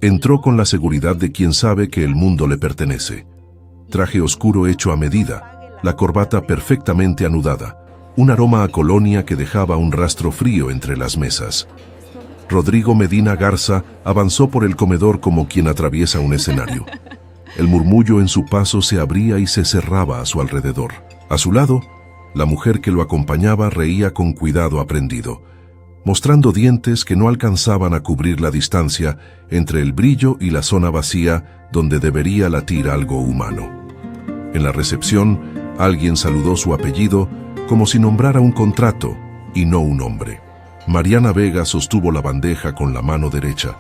Entró con la seguridad de quien sabe que el mundo le pertenece. Traje oscuro hecho a medida, la corbata perfectamente anudada, un aroma a colonia que dejaba un rastro frío entre las mesas. Rodrigo Medina Garza avanzó por el comedor como quien atraviesa un escenario. El murmullo en su paso se abría y se cerraba a su alrededor. A su lado, la mujer que lo acompañaba reía con cuidado aprendido, mostrando dientes que no alcanzaban a cubrir la distancia entre el brillo y la zona vacía donde debería latir algo humano. En la recepción, alguien saludó su apellido como si nombrara un contrato y no un hombre. Mariana Vega sostuvo la bandeja con la mano derecha,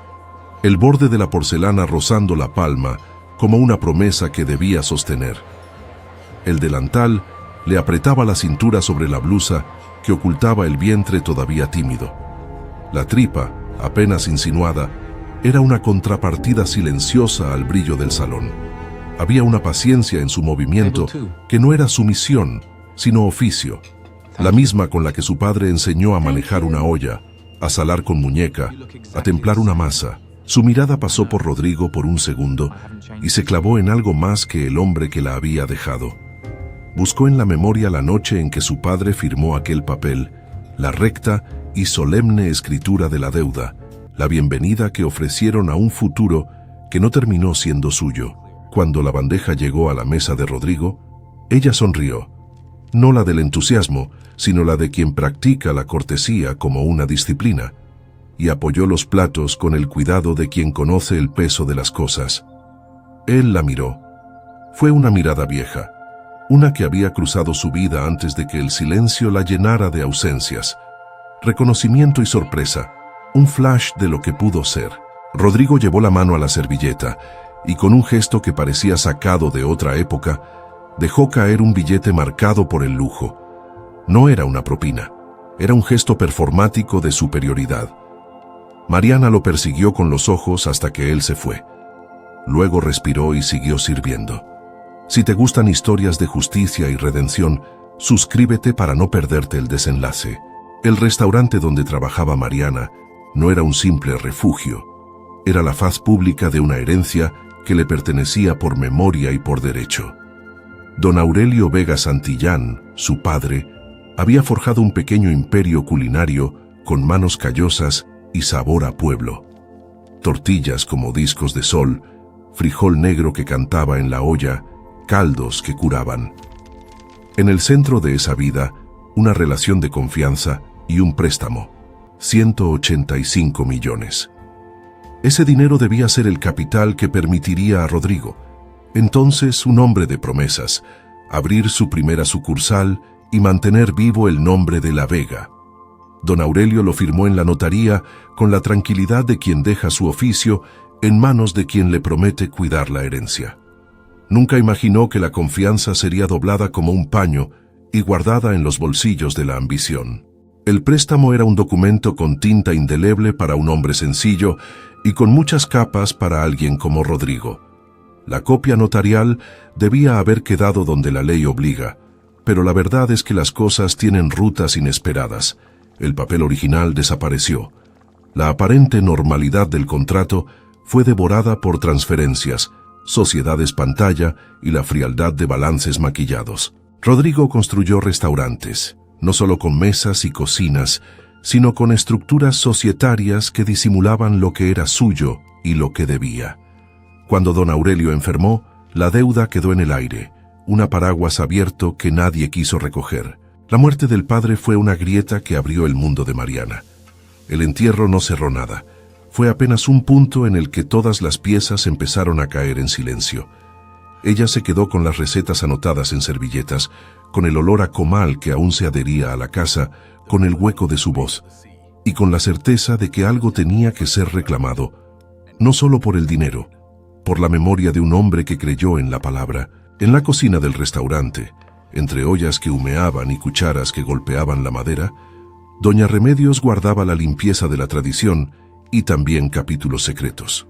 el borde de la porcelana rozando la palma como una promesa que debía sostener. El delantal le apretaba la cintura sobre la blusa que ocultaba el vientre todavía tímido. La tripa, apenas insinuada, era una contrapartida silenciosa al brillo del salón. Había una paciencia en su movimiento que no era sumisión, sino oficio, la misma con la que su padre enseñó a manejar una olla, a salar con muñeca, a templar una masa. Su mirada pasó por Rodrigo por un segundo y se clavó en algo más que el hombre que la había dejado. Buscó en la memoria la noche en que su padre firmó aquel papel, la recta y solemne escritura de la deuda, la bienvenida que ofrecieron a un futuro que no terminó siendo suyo. Cuando la bandeja llegó a la mesa de Rodrigo, ella sonrió. No la del entusiasmo, sino la de quien practica la cortesía como una disciplina, y apoyó los platos con el cuidado de quien conoce el peso de las cosas. Él la miró. Fue una mirada vieja, una que había cruzado su vida antes de que el silencio la llenara de ausencias, reconocimiento y sorpresa, un flash de lo que pudo ser. Rodrigo llevó la mano a la servilleta y con un gesto que parecía sacado de otra época, dejó caer un billete marcado por el lujo. No era una propina, era un gesto performático de superioridad. Mariana lo persiguió con los ojos hasta que él se fue. Luego respiró y siguió sirviendo. Si te gustan historias de justicia y redención, suscríbete para no perderte el desenlace. El restaurante donde trabajaba Mariana no era un simple refugio, era la faz pública de una herencia que le pertenecía por memoria y por derecho. Don Aurelio Vega Santillán, su padre, había forjado un pequeño imperio culinario con manos callosas y sabor a pueblo. Tortillas como discos de sol, frijol negro que cantaba en la olla, caldos que curaban. En el centro de esa vida, una relación de confianza y un préstamo, 185 millones. Ese dinero debía ser el capital que permitiría a Rodrigo, entonces un hombre de promesas, abrir su primera sucursal y mantener vivo el nombre de La Vega. Don Aurelio lo firmó en la notaría con la tranquilidad de quien deja su oficio en manos de quien le promete cuidar la herencia. Nunca imaginó que la confianza sería doblada como un paño y guardada en los bolsillos de la ambición. El préstamo era un documento con tinta indeleble para un hombre sencillo y con muchas capas para alguien como Rodrigo. La copia notarial debía haber quedado donde la ley obliga, pero la verdad es que las cosas tienen rutas inesperadas. El papel original desapareció. La aparente normalidad del contrato fue devorada por transferencias, sociedades pantalla y la frialdad de balances maquillados. Rodrigo construyó restaurantes, no solo con mesas y cocinas, sino con estructuras societarias que disimulaban lo que era suyo y lo que debía. Cuando don Aurelio enfermó, la deuda quedó en el aire, un paraguas abierto que nadie quiso recoger. La muerte del padre fue una grieta que abrió el mundo de Mariana. El entierro no cerró nada. Fue apenas un punto en el que todas las piezas empezaron a caer en silencio. Ella se quedó con las recetas anotadas en servilletas, con el olor a comal que aún se adhería a la casa, con el hueco de su voz, y con la certeza de que algo tenía que ser reclamado, no solo por el dinero, por la memoria de un hombre que creyó en la palabra. En la cocina del restaurante, entre ollas que humeaban y cucharas que golpeaban la madera, doña Remedios guardaba la limpieza de la tradición y también capítulos secretos.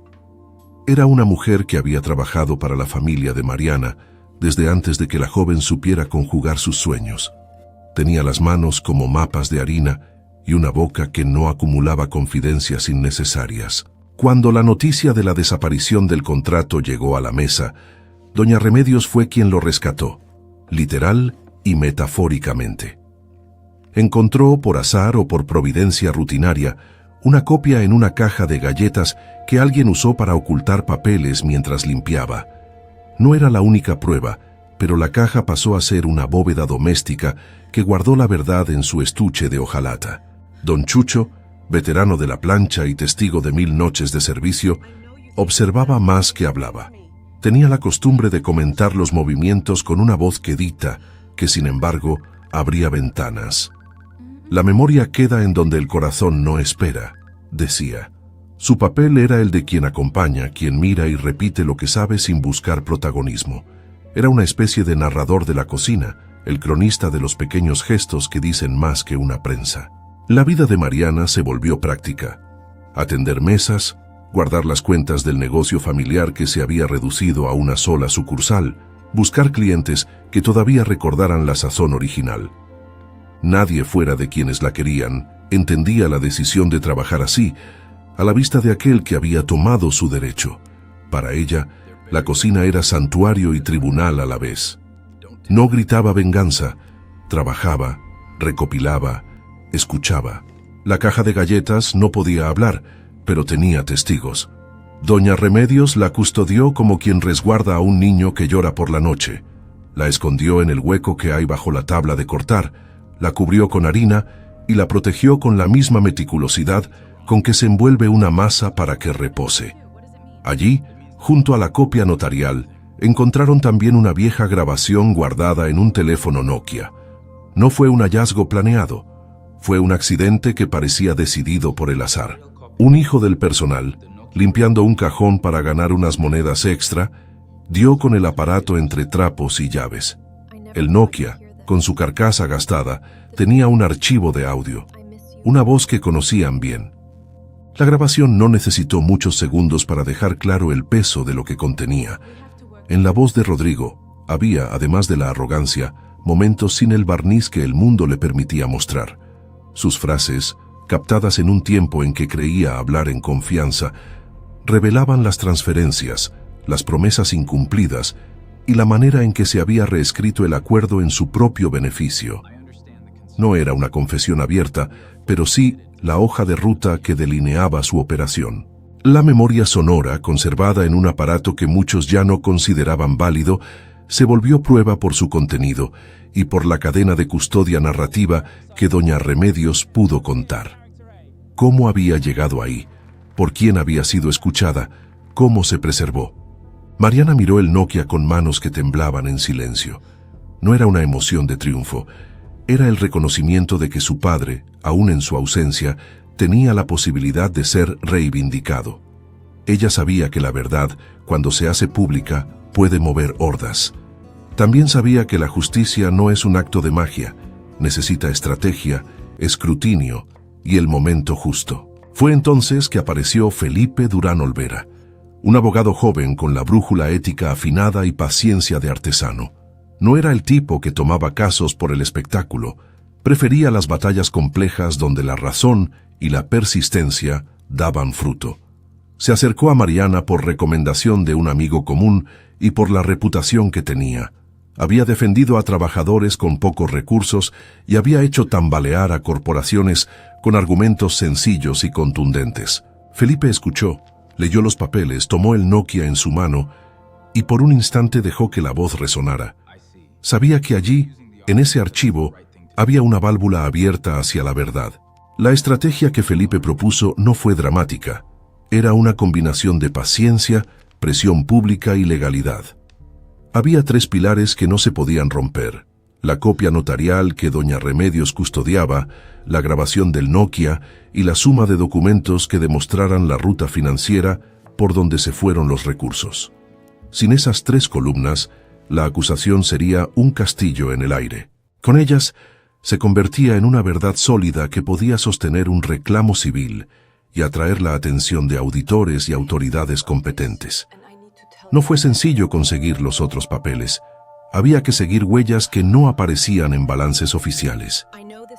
Era una mujer que había trabajado para la familia de Mariana desde antes de que la joven supiera conjugar sus sueños. Tenía las manos como mapas de harina y una boca que no acumulaba confidencias innecesarias. Cuando la noticia de la desaparición del contrato llegó a la mesa, doña Remedios fue quien lo rescató, literal y metafóricamente. Encontró, por azar o por providencia rutinaria, una copia en una caja de galletas que alguien usó para ocultar papeles mientras limpiaba. No era la única prueba, pero la caja pasó a ser una bóveda doméstica que guardó la verdad en su estuche de hojalata. Don Chucho, veterano de la plancha y testigo de 1000 noches de servicio, observaba más que hablaba. Tenía la costumbre de comentar los movimientos con una voz quedita, que sin embargo abría ventanas. La memoria queda en donde el corazón no espera, decía. Su papel era el de quien acompaña, quien mira y repite lo que sabe sin buscar protagonismo. Era una especie de narrador de la cocina, el cronista de los pequeños gestos que dicen más que una prensa. La vida de Mariana se volvió práctica. Atender mesas, guardar las cuentas del negocio familiar que se había reducido a una sola sucursal, buscar clientes que todavía recordaran la sazón original. Nadie fuera de quienes la querían entendía la decisión de trabajar así, a la vista de aquel que había tomado su derecho. Para ella, la cocina era santuario y tribunal a la vez. No gritaba venganza, trabajaba, recopilaba, escuchaba. La caja de galletas no podía hablar, pero tenía testigos. Doña Remedios la custodió como quien resguarda a un niño que llora por la noche. La escondió en el hueco que hay bajo la tabla de cortar, la cubrió con harina y la protegió con la misma meticulosidad con que se envuelve una masa para que repose. Allí, junto a la copia notarial, encontraron también una vieja grabación guardada en un teléfono Nokia. No fue un hallazgo planeado, fue un accidente que parecía decidido por el azar. Un hijo del personal, limpiando un cajón para ganar unas monedas extra, dio con el aparato entre trapos y llaves. El Nokia, con su carcasa gastada, tenía un archivo de audio, una voz que conocían bien. La grabación no necesitó muchos segundos para dejar claro el peso de lo que contenía. En la voz de Rodrigo había, además de la arrogancia, momentos sin el barniz que el mundo le permitía mostrar. Sus frases, captadas en un tiempo en que creía hablar en confianza, revelaban las transferencias, las promesas incumplidas y la manera en que se había reescrito el acuerdo en su propio beneficio. No era una confesión abierta, pero sí la hoja de ruta que delineaba su operación. La memoria sonora, conservada en un aparato que muchos ya no consideraban válido, se volvió prueba por su contenido y por la cadena de custodia narrativa que doña Remedios pudo contar. ¿Cómo había llegado ahí? ¿Por quién había sido escuchada? ¿Cómo se preservó? Mariana miró el Nokia con manos que temblaban en silencio. No era una emoción de triunfo, era el reconocimiento de que su padre, aún en su ausencia, tenía la posibilidad de ser reivindicado. Ella sabía que la verdad, cuando se hace pública, puede mover hordas. También sabía que la justicia no es un acto de magia, necesita estrategia, escrutinio y el momento justo. Fue entonces que apareció Felipe Durán Olvera, un abogado joven con la brújula ética afinada y paciencia de artesano. No era el tipo que tomaba casos por el espectáculo, prefería las batallas complejas donde la razón y la persistencia daban fruto. Se acercó a Mariana por recomendación de un amigo común y por la reputación que tenía. Había defendido a trabajadores con pocos recursos y había hecho tambalear a corporaciones con argumentos sencillos y contundentes. Felipe escuchó, leyó los papeles, tomó el Nokia en su mano y por un instante dejó que la voz resonara. Sabía que allí, en ese archivo, había una válvula abierta hacia la verdad. La estrategia que Felipe propuso no fue dramática. Era una combinación de paciencia, presión pública y legalidad. Había 3 pilares que no se podían romper: la copia notarial que doña Remedios custodiaba, la grabación del Nokia y la suma de documentos que demostraran la ruta financiera por donde se fueron los recursos. Sin esas 3 columnas, la acusación sería un castillo en el aire. Con ellas, se convertía en una verdad sólida que podía sostener un reclamo civil y atraer la atención de auditores y autoridades competentes. No fue sencillo conseguir los otros papeles. Había que seguir huellas que no aparecían en balances oficiales.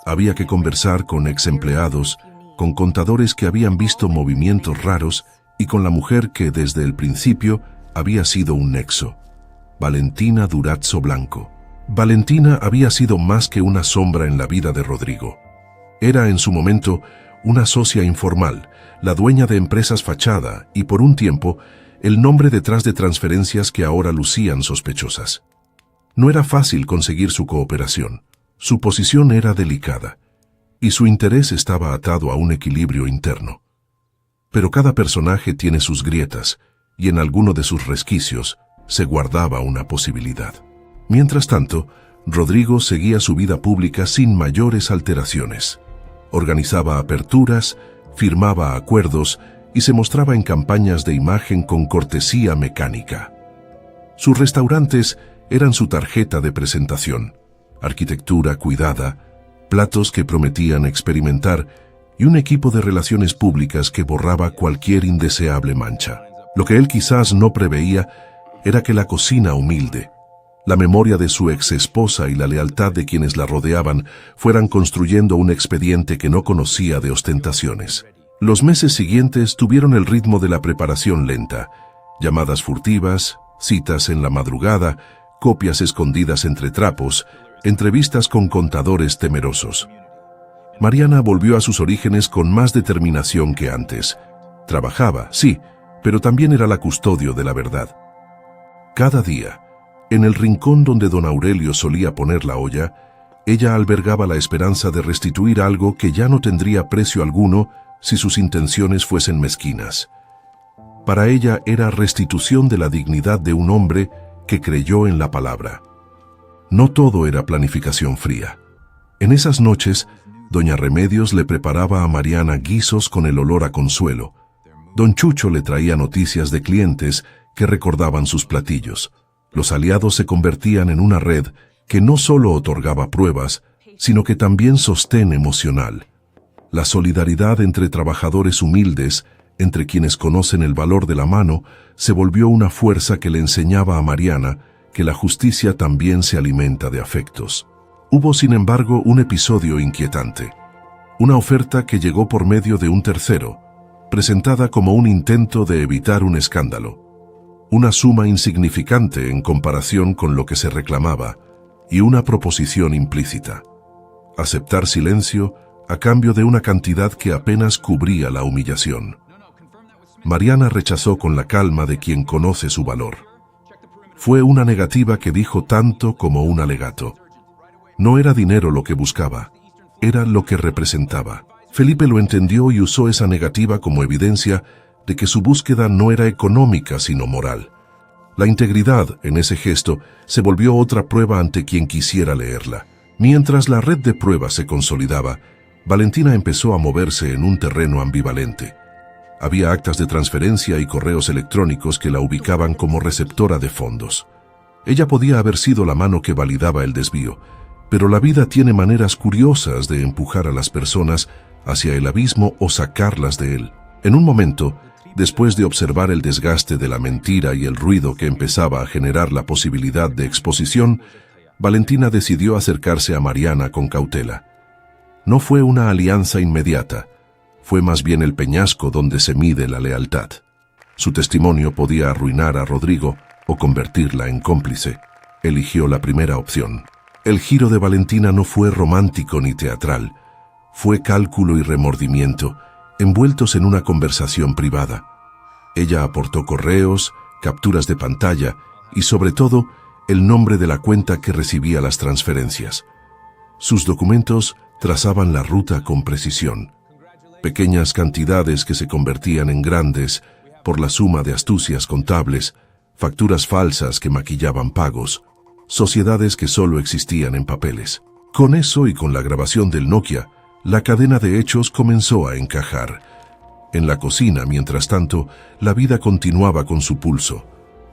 Había que conversar con ex empleados, con contadores que habían visto movimientos raros y con la mujer que desde el principio había sido un nexo, Valentina Durazzo Blanco. Valentina había sido más que una sombra en la vida de Rodrigo. Era en su momento una socia informal, la dueña de empresas fachada y por un tiempo el nombre detrás de transferencias que ahora lucían sospechosas. No era fácil conseguir su cooperación, su posición era delicada y su interés estaba atado a un equilibrio interno. Pero cada personaje tiene sus grietas y en alguno de sus resquicios se guardaba una posibilidad. Mientras tanto, Rodrigo seguía su vida pública sin mayores alteraciones. Organizaba aperturas, firmaba acuerdos y se mostraba en campañas de imagen con cortesía mecánica. Sus restaurantes eran su tarjeta de presentación, arquitectura cuidada, platos que prometían experimentar y un equipo de relaciones públicas que borraba cualquier indeseable mancha. Lo que él quizás no preveía era que la cocina humilde, la memoria de su ex esposa y la lealtad de quienes la rodeaban fueran construyendo un expediente que no conocía de ostentaciones. Los meses siguientes tuvieron el ritmo de la preparación lenta, llamadas furtivas, citas en la madrugada, copias escondidas entre trapos, entrevistas con contadores temerosos. Mariana volvió a sus orígenes con más determinación que antes. Trabajaba, sí, pero también era la custodio de la verdad. Cada día, en el rincón donde don Aurelio solía poner la olla, ella albergaba la esperanza de restituir algo que ya no tendría precio alguno si sus intenciones fuesen mezquinas. Para ella era restitución de la dignidad de un hombre que creyó en la palabra. No todo era planificación fría. En esas noches, doña Remedios le preparaba a Mariana guisos con el olor a consuelo. Don Chucho le traía noticias de clientes que recordaban sus platillos. Los aliados se convertían en una red que no solo otorgaba pruebas, sino que también sostén emocional. La solidaridad entre trabajadores humildes, entre quienes conocen el valor de la mano, se volvió una fuerza que le enseñaba a Mariana que la justicia también se alimenta de afectos. Hubo, sin embargo, un episodio inquietante. Una oferta que llegó por medio de un tercero, presentada como un intento de evitar un escándalo. Una suma insignificante en comparación con lo que se reclamaba, y una proposición implícita. Aceptar silencio a cambio de una cantidad que apenas cubría la humillación. Mariana rechazó con la calma de quien conoce su valor. Fue una negativa que dijo tanto como un alegato. No era dinero lo que buscaba, era lo que representaba. Felipe lo entendió y usó esa negativa como evidencia de que su búsqueda no era económica sino moral. La integridad en ese gesto se volvió otra prueba ante quien quisiera leerla. Mientras la red de pruebas se consolidaba, Valentina empezó a moverse en un terreno ambivalente. Había actas de transferencia y correos electrónicos que la ubicaban como receptora de fondos. Ella podía haber sido la mano que validaba el desvío, pero la vida tiene maneras curiosas de empujar a las personas hacia el abismo o sacarlas de él. En un momento, después de observar el desgaste de la mentira y el ruido que empezaba a generar la posibilidad de exposición, Valentina decidió acercarse a Mariana con cautela. No fue una alianza inmediata, fue más bien el peñasco donde se mide la lealtad. Su testimonio podía arruinar a Rodrigo o convertirla en cómplice. Eligió la primera opción. El giro de Valentina no fue romántico ni teatral, fue cálculo y remordimiento, envueltos en una conversación privada. Ella aportó correos, capturas de pantalla y, sobre todo, el nombre de la cuenta que recibía las transferencias. Sus documentos trazaban la ruta con precisión. Pequeñas cantidades que se convertían en grandes por la suma de astucias contables, facturas falsas que maquillaban pagos, sociedades que solo existían en papeles. Con eso y con la grabación del Nokia, la cadena de hechos comenzó a encajar. En la cocina, mientras tanto, la vida continuaba con su pulso.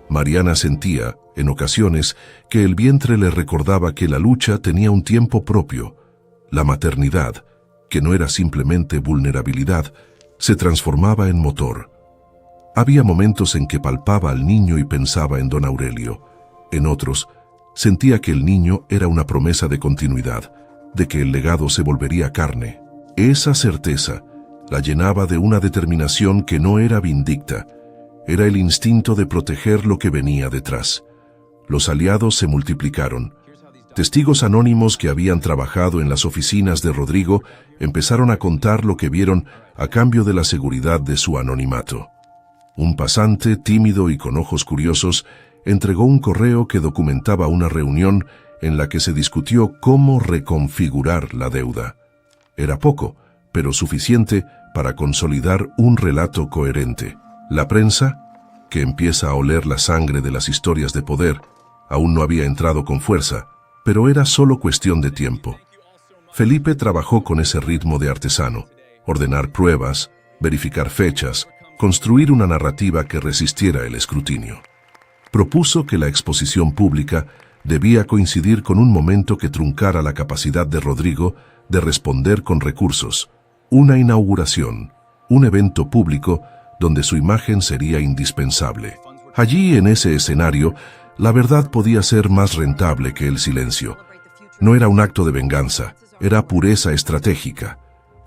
Mariana sentía, en ocasiones, que el vientre le recordaba que la lucha tenía un tiempo propio. La maternidad, que no era simplemente vulnerabilidad, se transformaba en motor. Había momentos en que palpaba al niño y pensaba en don Aurelio. En otros, sentía que el niño era una promesa de continuidad, de que el legado se volvería carne. Esa certeza, La llenaba de una determinación que no era vindicta, era el instinto de proteger lo que venía detrás. Los aliados se multiplicaron. Testigos anónimos que habían trabajado en las oficinas de Rodrigo empezaron a contar lo que vieron a cambio de la seguridad de su anonimato. Un pasante, tímido y con ojos curiosos, entregó un correo que documentaba una reunión en la que se discutió cómo reconfigurar la deuda. Era poco, pero suficiente para consolidar un relato coherente. La prensa, que empieza a oler la sangre de las historias de poder, aún no había entrado con fuerza, pero era solo cuestión de tiempo. Felipe trabajó con ese ritmo de artesano: ordenar pruebas, verificar fechas, construir una narrativa que resistiera el escrutinio. Propuso que la exposición pública debía coincidir con un momento que truncara la capacidad de Rodrigo de responder con recursos: una inauguración, un evento público donde su imagen sería indispensable. Allí, en ese escenario, la verdad podía ser más rentable que el silencio. No era un acto de venganza, era pureza estratégica.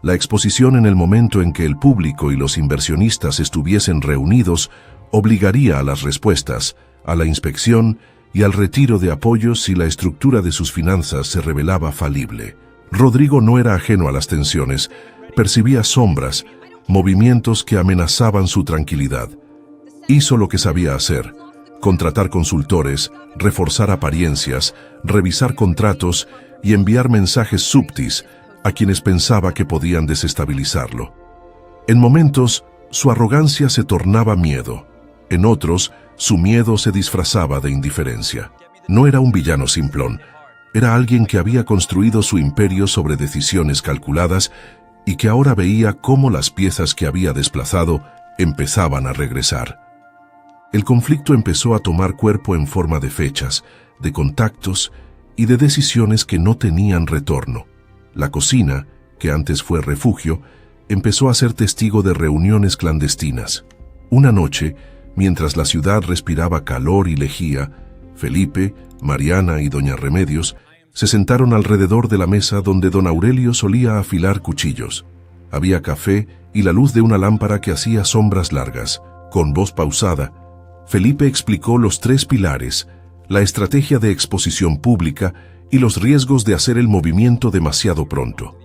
La exposición en el momento en que el público y los inversionistas estuviesen reunidos obligaría a las respuestas, a la inspección y al retiro de apoyos si la estructura de sus finanzas se revelaba falible. Rodrigo no era ajeno a las tensiones, percibía sombras, movimientos que amenazaban su tranquilidad. Hizo lo que sabía hacer: contratar consultores, reforzar apariencias, revisar contratos y enviar mensajes súbtiles a quienes pensaba que podían desestabilizarlo. En momentos, su arrogancia se tornaba miedo. En otros, su miedo se disfrazaba de indiferencia. No era un villano simplón, era alguien que había construido su imperio sobre decisiones calculadas y que ahora veía cómo las piezas que había desplazado empezaban a regresar. El conflicto empezó a tomar cuerpo en forma de fechas, de contactos y de decisiones que no tenían retorno. La cocina, que antes fue refugio, empezó a ser testigo de reuniones clandestinas. Una noche, mientras la ciudad respiraba calor y lejía, Felipe, Mariana y doña Remedios se sentaron alrededor de la mesa donde don Aurelio solía afilar cuchillos. Había café y la luz de una lámpara que hacía sombras largas. Con voz pausada, Felipe explicó los 3 pilares, la estrategia de exposición pública y los riesgos de hacer el movimiento demasiado pronto.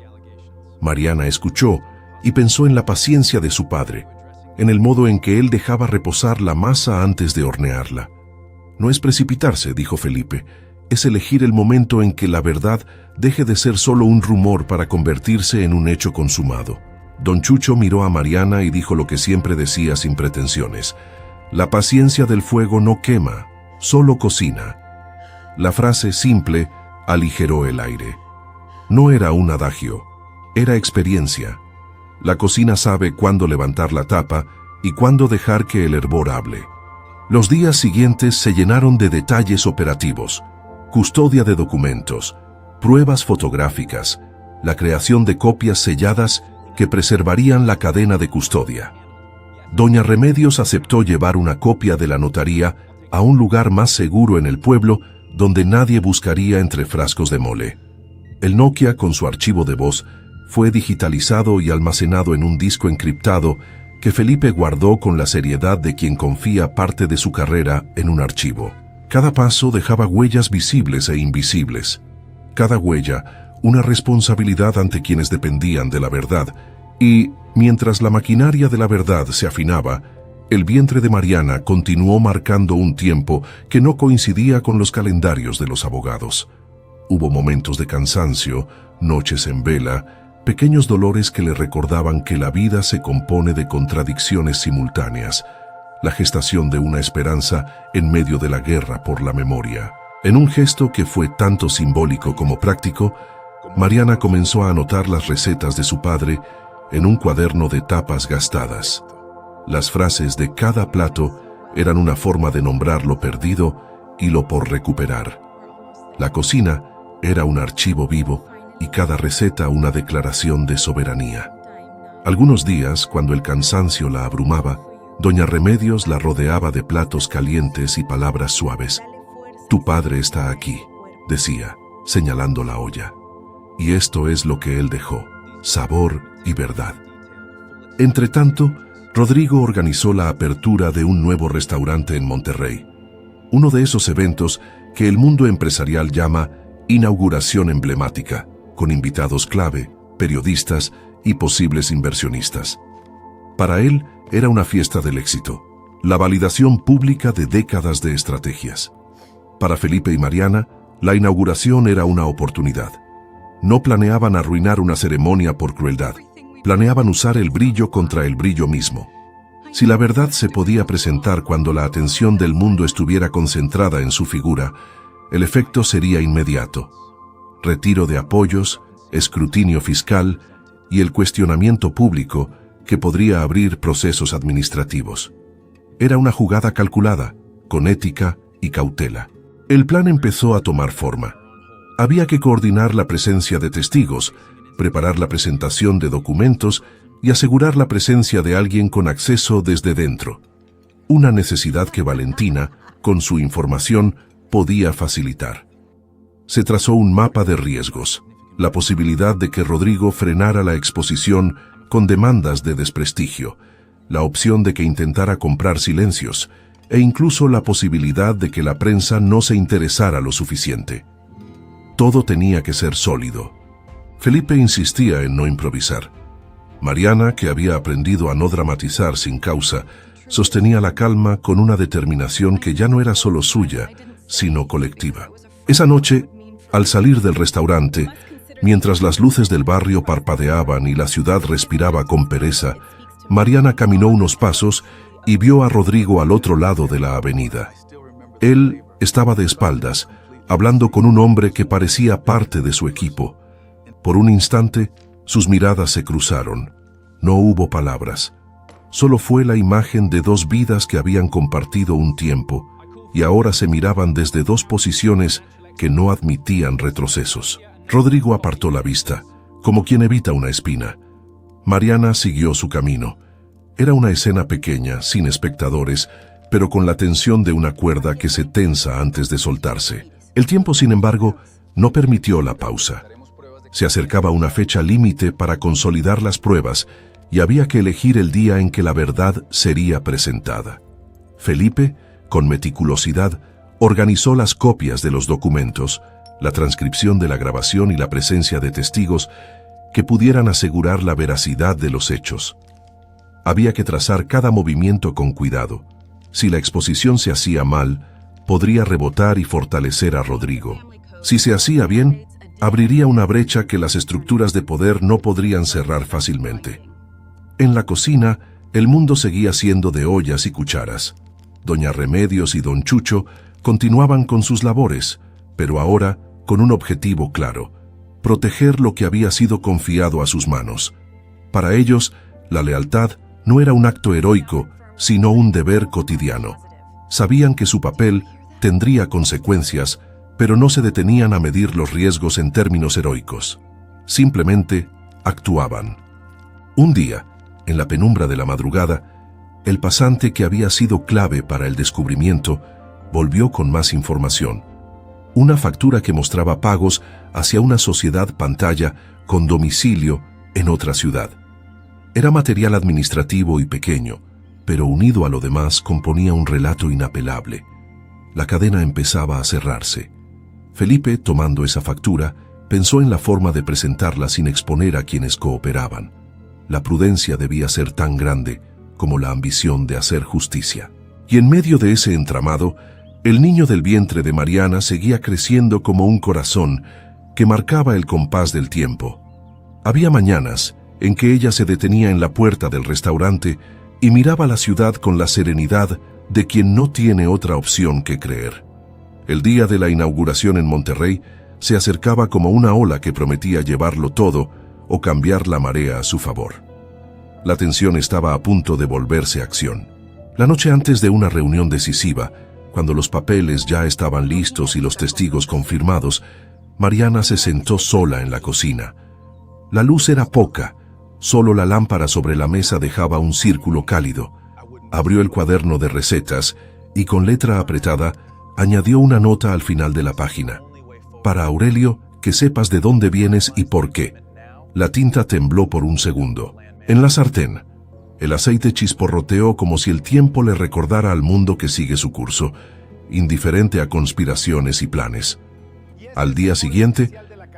Mariana escuchó y pensó en la paciencia de su padre, en el modo en que él dejaba reposar la masa antes de hornearla. No es precipitarse, dijo Felipe, es elegir el momento en que la verdad deje de ser solo un rumor para convertirse en un hecho consumado. Don Chucho miró a Mariana y dijo lo que siempre decía sin pretensiones: la paciencia del fuego no quema, solo cocina. La frase simple aligeró el aire. No era un adagio, era experiencia. La cocina sabe cuándo levantar la tapa y cuándo dejar que el hervor hable. Los días siguientes se llenaron de detalles operativos: custodia de documentos, pruebas fotográficas, la creación de copias selladas que preservarían la cadena de custodia. Doña Remedios aceptó llevar una copia de la notaría a un lugar más seguro en el pueblo donde nadie buscaría entre frascos de mole. El Nokia, con su archivo de voz, fue digitalizado y almacenado en un disco encriptado que Felipe guardó con la seriedad de quien confía parte de su carrera en un archivo. Cada paso dejaba huellas visibles e invisibles. Cada huella, una responsabilidad ante quienes dependían de la verdad. Y, mientras la maquinaria de la verdad se afinaba, el vientre de Mariana continuó marcando un tiempo que no coincidía con los calendarios de los abogados. Hubo momentos de cansancio, noches en vela, pequeños dolores que le recordaban que la vida se compone de contradicciones simultáneas, la gestación de una esperanza en medio de la guerra por la memoria. En un gesto que fue tanto simbólico como práctico, Mariana comenzó a anotar las recetas de su padre en un cuaderno de tapas gastadas. Las frases de cada plato eran una forma de nombrar lo perdido y lo por recuperar. La cocina era un archivo vivo y cada receta una declaración de soberanía. Algunos días, cuando el cansancio la abrumaba, doña Remedios la rodeaba de platos calientes y palabras suaves. «Tu padre está aquí», decía, señalando la olla. Y esto es lo que él dejó: sabor y verdad. Entretanto, Rodrigo organizó la apertura de un nuevo restaurante en Monterrey. Uno de esos eventos que el mundo empresarial llama inauguración emblemática, con invitados clave, periodistas y posibles inversionistas. Para él era una fiesta del éxito, la validación pública de décadas de estrategias. Para Felipe y Mariana, la inauguración era una oportunidad. No planeaban arruinar una ceremonia por crueldad, planeaban usar el brillo contra el brillo mismo. Si la verdad se podía presentar cuando la atención del mundo estuviera concentrada en su figura, el efecto sería inmediato. Retiro de apoyos, escrutinio fiscal y el cuestionamiento público que podría abrir procesos administrativos. Era una jugada calculada, con ética y cautela. El plan empezó a tomar forma. Había que coordinar la presencia de testigos, preparar la presentación de documentos y asegurar la presencia de alguien con acceso desde dentro. Una necesidad que Valentina, con su información, podía facilitar. Se trazó un mapa de riesgos, la posibilidad de que Rodrigo frenara la exposición con demandas de desprestigio, la opción de que intentara comprar silencios e incluso la posibilidad de que la prensa no se interesara lo suficiente. Todo tenía que ser sólido. Felipe insistía en no improvisar. Mariana, que había aprendido a no dramatizar sin causa, sostenía la calma con una determinación que ya no era solo suya, sino colectiva. Esa noche, al salir del restaurante, mientras las luces del barrio parpadeaban y la ciudad respiraba con pereza, Mariana caminó unos pasos y vio a Rodrigo al otro lado de la avenida. Él estaba de espaldas, hablando con un hombre que parecía parte de su equipo. Por un instante, sus miradas se cruzaron. No hubo palabras. Solo fue la imagen de dos vidas que habían compartido un tiempo y ahora se miraban desde dos posiciones que no admitían retrocesos. Rodrigo apartó la vista, como quien evita una espina. Mariana siguió su camino. Era una escena pequeña, sin espectadores, pero con la tensión de una cuerda que se tensa antes de soltarse. El tiempo, sin embargo, no permitió la pausa. Se acercaba una fecha límite para consolidar las pruebas y había que elegir el día en que la verdad sería presentada. Felipe, con meticulosidad, organizó las copias de los documentos, la transcripción de la grabación y la presencia de testigos que pudieran asegurar la veracidad de los hechos. Había que trazar cada movimiento con cuidado. Si la exposición se hacía mal, podría rebotar y fortalecer a Rodrigo. Si se hacía bien, abriría una brecha que las estructuras de poder no podrían cerrar fácilmente. En la cocina, el mundo seguía siendo de ollas y cucharas. Doña Remedios y don Chucho continuaban con sus labores, pero ahora con un objetivo claro: proteger lo que había sido confiado a sus manos. Para ellos, la lealtad no era un acto heroico, sino un deber cotidiano. Sabían que su papel tendría consecuencias, pero no se detenían a medir los riesgos en términos heroicos. Simplemente actuaban. Un día, en la penumbra de la madrugada, el pasante que había sido clave para el descubrimiento volvió con más información. Una factura que mostraba pagos hacia una sociedad pantalla con domicilio en otra ciudad. Era material administrativo y pequeño, pero unido a lo demás componía un relato inapelable. La cadena empezaba a cerrarse. Felipe, tomando esa factura, pensó en la forma de presentarla sin exponer a quienes cooperaban. La prudencia debía ser tan grande como la ambición de hacer justicia. Y en medio de ese entramado, el niño del vientre de Mariana seguía creciendo como un corazón que marcaba el compás del tiempo. Había mañanas en que ella se detenía en la puerta del restaurante y miraba la ciudad con la serenidad de quien no tiene otra opción que creer. El día de la inauguración en Monterrey se acercaba como una ola que prometía llevarlo todo o cambiar la marea a su favor. La tensión estaba a punto de volverse acción. La noche antes de una reunión decisiva, cuando los papeles ya estaban listos y los testigos confirmados, Mariana se sentó sola en la cocina. La luz era poca, solo la lámpara sobre la mesa dejaba un círculo cálido. Abrió el cuaderno de recetas y con letra apretada añadió una nota al final de la página. Para Aurelio, que sepas de dónde vienes y por qué. La tinta tembló por un segundo. En la sartén, El aceite chisporroteó como si el tiempo le recordara al mundo que sigue su curso, indiferente a conspiraciones y planes. Al día siguiente,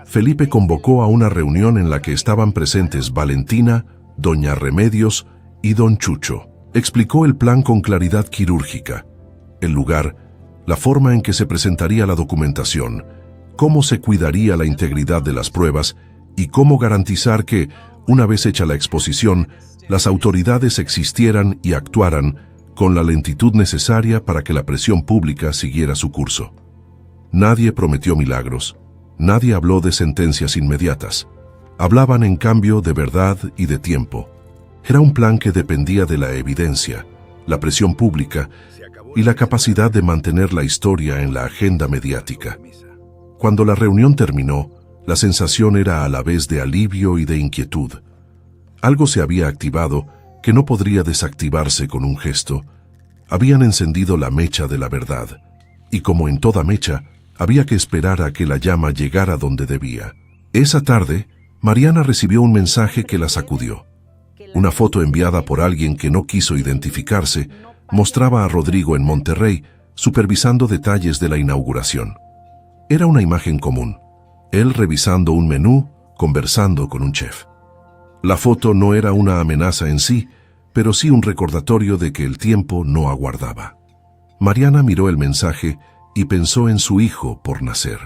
Felipe convocó a una reunión en la que estaban presentes Valentina, doña Remedios y don Chucho. Explicó el plan con claridad quirúrgica, el lugar, la forma en que se presentaría la documentación, cómo se cuidaría la integridad de las pruebas y cómo garantizar que, una vez hecha la exposición, las autoridades existieran y actuaran con la lentitud necesaria para que la presión pública siguiera su curso. Nadie prometió milagros, nadie habló de sentencias inmediatas. Hablaban en cambio de verdad y de tiempo. Era un plan que dependía de la evidencia, la presión pública y la capacidad de mantener la historia en la agenda mediática. Cuando la reunión terminó, la sensación era a la vez de alivio y de inquietud. Algo se había activado que no podría desactivarse con un gesto. Habían encendido la mecha de la verdad, y como en toda mecha, había que esperar a que la llama llegara donde debía. Esa tarde, Mariana recibió un mensaje que la sacudió. Una foto enviada por alguien que no quiso identificarse mostraba a Rodrigo en Monterrey supervisando detalles de la inauguración. Era una imagen común, él revisando un menú, conversando con un chef. La foto no era una amenaza en sí, pero sí un recordatorio de que el tiempo no aguardaba. Mariana miró el mensaje y pensó en su hijo por nacer.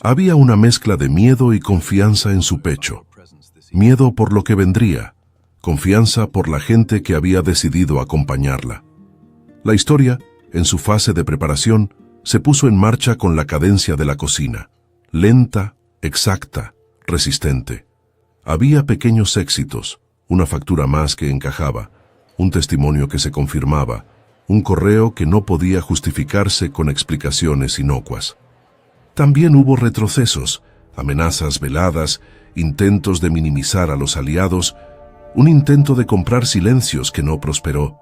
Había una mezcla de miedo y confianza en su pecho. Miedo por lo que vendría, confianza por la gente que había decidido acompañarla. La historia, en su fase de preparación, se puso en marcha con la cadencia de la cocina, lenta, exacta, resistente. Había pequeños éxitos, una factura más que encajaba, un testimonio que se confirmaba, un correo que no podía justificarse con explicaciones inocuas. También hubo retrocesos, amenazas veladas, intentos de minimizar a los aliados, un intento de comprar silencios que no prosperó.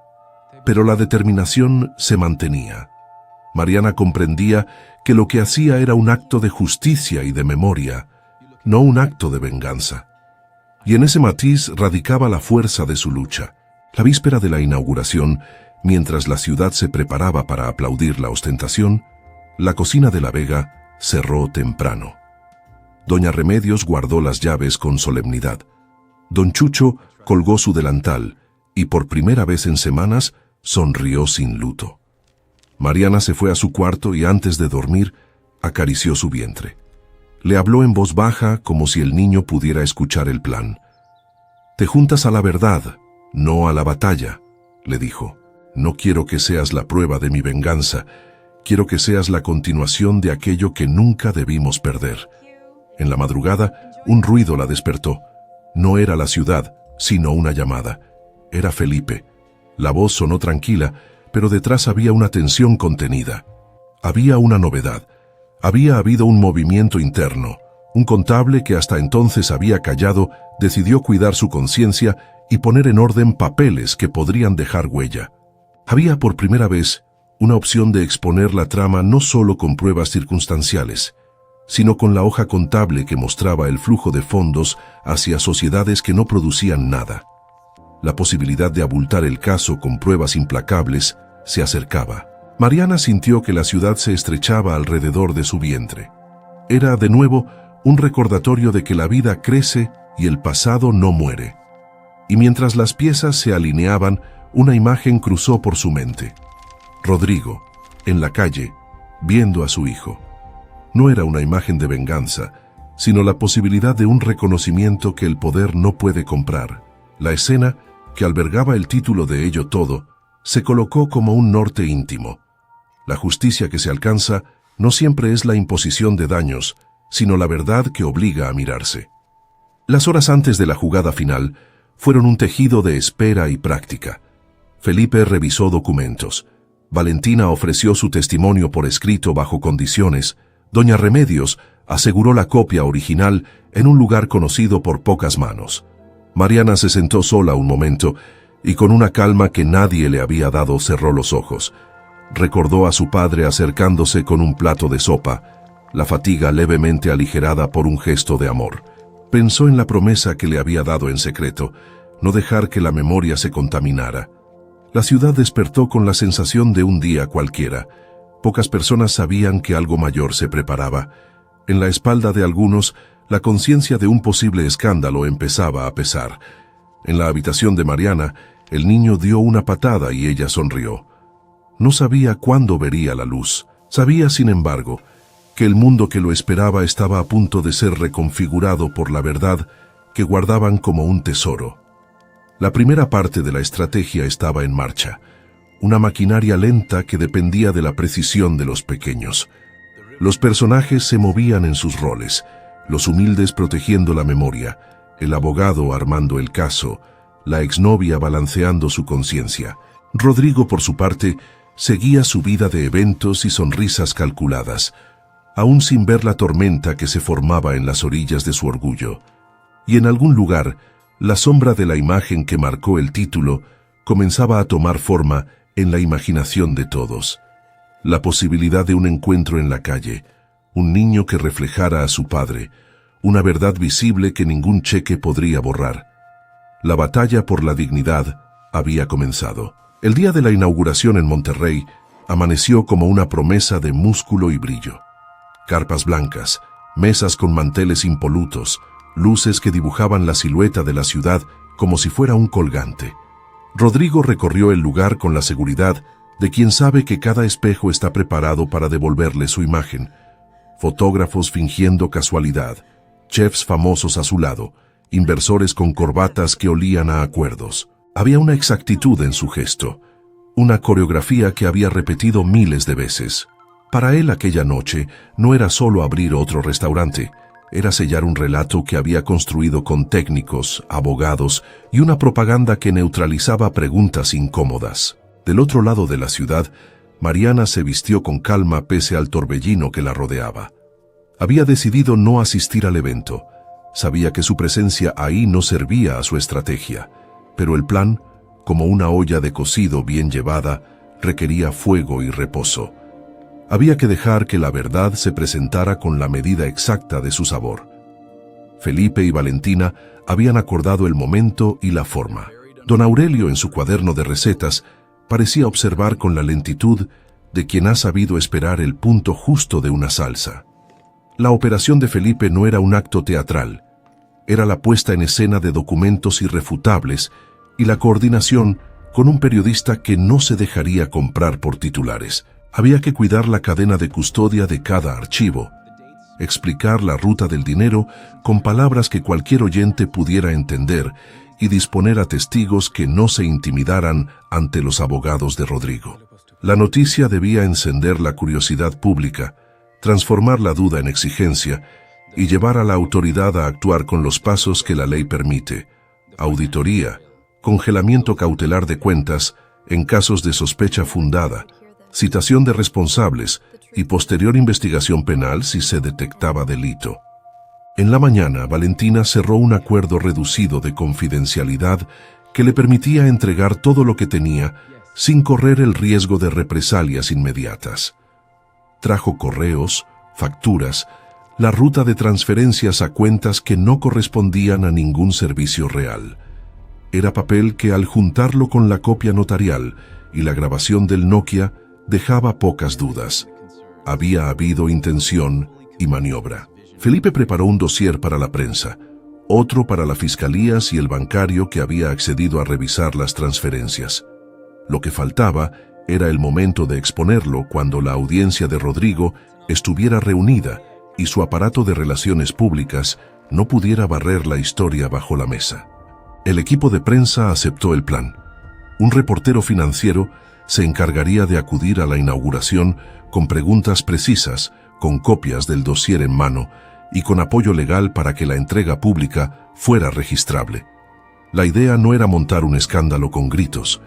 Pero la determinación se mantenía. Mariana comprendía que lo que hacía era un acto de justicia y de memoria, no un acto de venganza. Y en ese matiz radicaba la fuerza de su lucha. La víspera de la inauguración, mientras la ciudad se preparaba para aplaudir la ostentación, la cocina de la Vega cerró temprano. Doña Remedios guardó las llaves con solemnidad. Don Chucho colgó su delantal y por primera vez en semanas sonrió sin luto. Mariana se fue a su cuarto y antes de dormir acarició su vientre. Le habló en voz baja como si el niño pudiera escuchar el plan. «Te juntas a la verdad, no a la batalla», le dijo. «No quiero que seas la prueba de mi venganza, quiero que seas la continuación de aquello que nunca debimos perder». En la madrugada, un ruido la despertó. No era la ciudad, sino una llamada. Era Felipe. La voz sonó tranquila, pero detrás había una tensión contenida. Había una novedad. Había habido un movimiento interno. Un contable que hasta entonces había callado decidió cuidar su conciencia y poner en orden papeles que podrían dejar huella. Había por primera vez una opción de exponer la trama no solo con pruebas circunstanciales, sino con la hoja contable que mostraba el flujo de fondos hacia sociedades que no producían nada. La posibilidad de abultar el caso con pruebas implacables se acercaba. Mariana sintió que la ciudad se estrechaba alrededor de su vientre. Era, de nuevo, un recordatorio de que la vida crece y el pasado no muere. Y mientras las piezas se alineaban, una imagen cruzó por su mente. Rodrigo, en la calle, viendo a su hijo. No era una imagen de venganza, sino la posibilidad de un reconocimiento que el poder no puede comprar. La escena, que albergaba el título de Ello Todo, se colocó como un norte íntimo. La justicia que se alcanza no siempre es la imposición de daños, sino la verdad que obliga a mirarse. Las horas antes de la jugada final fueron un tejido de espera y práctica. Felipe revisó documentos. Valentina ofreció su testimonio por escrito bajo condiciones. Doña Remedios aseguró la copia original en un lugar conocido por pocas manos. Mariana se sentó sola un momento y con una calma que nadie le había dado cerró los ojos. Recordó a su padre acercándose con un plato de sopa, la fatiga levemente aligerada por un gesto de amor. Pensó en la promesa que le había dado en secreto, no dejar que la memoria se contaminara. La ciudad despertó con la sensación de un día cualquiera. Pocas personas sabían que algo mayor se preparaba. En la espalda de algunos, la conciencia de un posible escándalo empezaba a pesar. En la habitación de Mariana, el niño dio una patada y ella sonrió. No sabía cuándo vería la luz. Sabía, sin embargo, que el mundo que lo esperaba estaba a punto de ser reconfigurado por la verdad que guardaban como un tesoro. La primera parte de la estrategia estaba en marcha, una maquinaria lenta que dependía de la precisión de los pequeños. Los personajes se movían en sus roles, los humildes protegiendo la memoria, el abogado armando el caso, la exnovia balanceando su conciencia. Rodrigo, por su parte, seguía su vida de eventos y sonrisas calculadas, aún sin ver la tormenta que se formaba en las orillas de su orgullo. Y en algún lugar, la sombra de la imagen que marcó el título comenzaba a tomar forma en la imaginación de todos. La posibilidad de un encuentro en la calle, un niño que reflejara a su padre, una verdad visible que ningún cheque podría borrar. La batalla por la dignidad había comenzado. El día de la inauguración en Monterrey amaneció como una promesa de músculo y brillo. Carpas blancas, mesas con manteles impolutos, luces que dibujaban la silueta de la ciudad como si fuera un colgante. Rodrigo recorrió el lugar con la seguridad de quien sabe que cada espejo está preparado para devolverle su imagen. Fotógrafos fingiendo casualidad, chefs famosos a su lado, inversores con corbatas que olían a acuerdos. Había una exactitud en su gesto, una coreografía que había repetido miles de veces. Para él aquella noche no era solo abrir otro restaurante, era sellar un relato que había construido con técnicos, abogados y una propaganda que neutralizaba preguntas incómodas. Del otro lado de la ciudad, Mariana se vistió con calma pese al torbellino que la rodeaba. Había decidido no asistir al evento. Sabía que su presencia ahí no servía a su estrategia, pero el plan, como una olla de cocido bien llevada, requería fuego y reposo. Había que dejar que la verdad se presentara con la medida exacta de su sabor. Felipe y Valentina habían acordado el momento y la forma. Don Aurelio, en su cuaderno de recetas, parecía observar con la lentitud de quien ha sabido esperar el punto justo de una salsa. La operación de Felipe no era un acto teatral, era la puesta en escena de documentos irrefutables y la coordinación con un periodista que no se dejaría comprar por titulares. Había que cuidar la cadena de custodia de cada archivo, explicar la ruta del dinero con palabras que cualquier oyente pudiera entender y disponer a testigos que no se intimidaran ante los abogados de Rodrigo. La noticia debía encender la curiosidad pública, transformar la duda en exigencia y llevar a la autoridad a actuar con los pasos que la ley permite: auditoría, congelamiento cautelar de cuentas en casos de sospecha fundada, citación de responsables y posterior investigación penal si se detectaba delito. En la mañana, Valentina cerró un acuerdo reducido de confidencialidad que le permitía entregar todo lo que tenía sin correr el riesgo de represalias inmediatas. Trajo correos, facturas, la ruta de transferencias a cuentas que no correspondían a ningún servicio real. Era papel que, al juntarlo con la copia notarial y la grabación del Nokia, dejaba pocas dudas. Había habido intención y maniobra. Felipe preparó un dossier para la prensa, otro para la fiscalía y el bancario que había accedido a revisar las transferencias. Lo que faltaba era el momento de exponerlo cuando la audiencia de Rodrigo estuviera reunida y su aparato de relaciones públicas no pudiera barrer la historia bajo la mesa. El equipo de prensa aceptó el plan. Un reportero financiero se encargaría de acudir a la inauguración con preguntas precisas, con copias del dossier en mano y con apoyo legal para que la entrega pública fuera registrable. La idea no era montar un escándalo con gritos,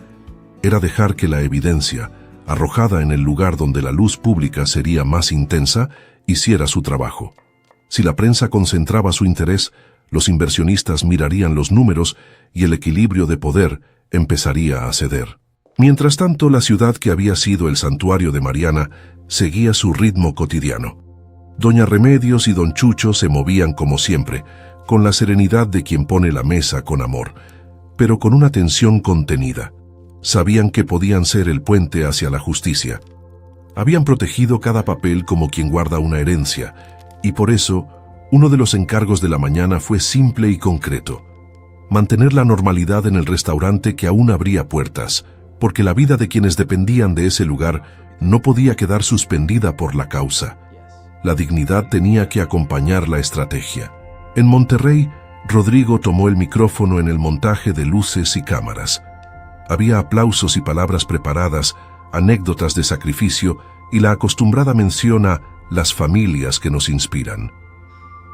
era dejar que la evidencia, arrojada en el lugar donde la luz pública sería más intensa, hiciera su trabajo. Si la prensa concentraba su interés, los inversionistas mirarían los números y el equilibrio de poder empezaría a ceder. Mientras tanto, la ciudad que había sido el santuario de Mariana seguía su ritmo cotidiano. Doña Remedios y don Chucho se movían como siempre, con la serenidad de quien pone la mesa con amor. pero con una tensión contenida. Sabían que podían ser el puente hacia la justicia. Habían protegido cada papel como quien guarda una herencia, y por eso, uno de los encargos de la mañana fue simple y concreto: mantener la normalidad en el restaurante que aún abría puertas, porque la vida de quienes dependían de ese lugar no podía quedar suspendida por la causa. La dignidad tenía que acompañar la estrategia. En Monterrey, Rodrigo tomó el micrófono en el montaje de luces y cámaras. Había aplausos y palabras preparadas, anécdotas de sacrificio y la acostumbrada mención a las familias que nos inspiran.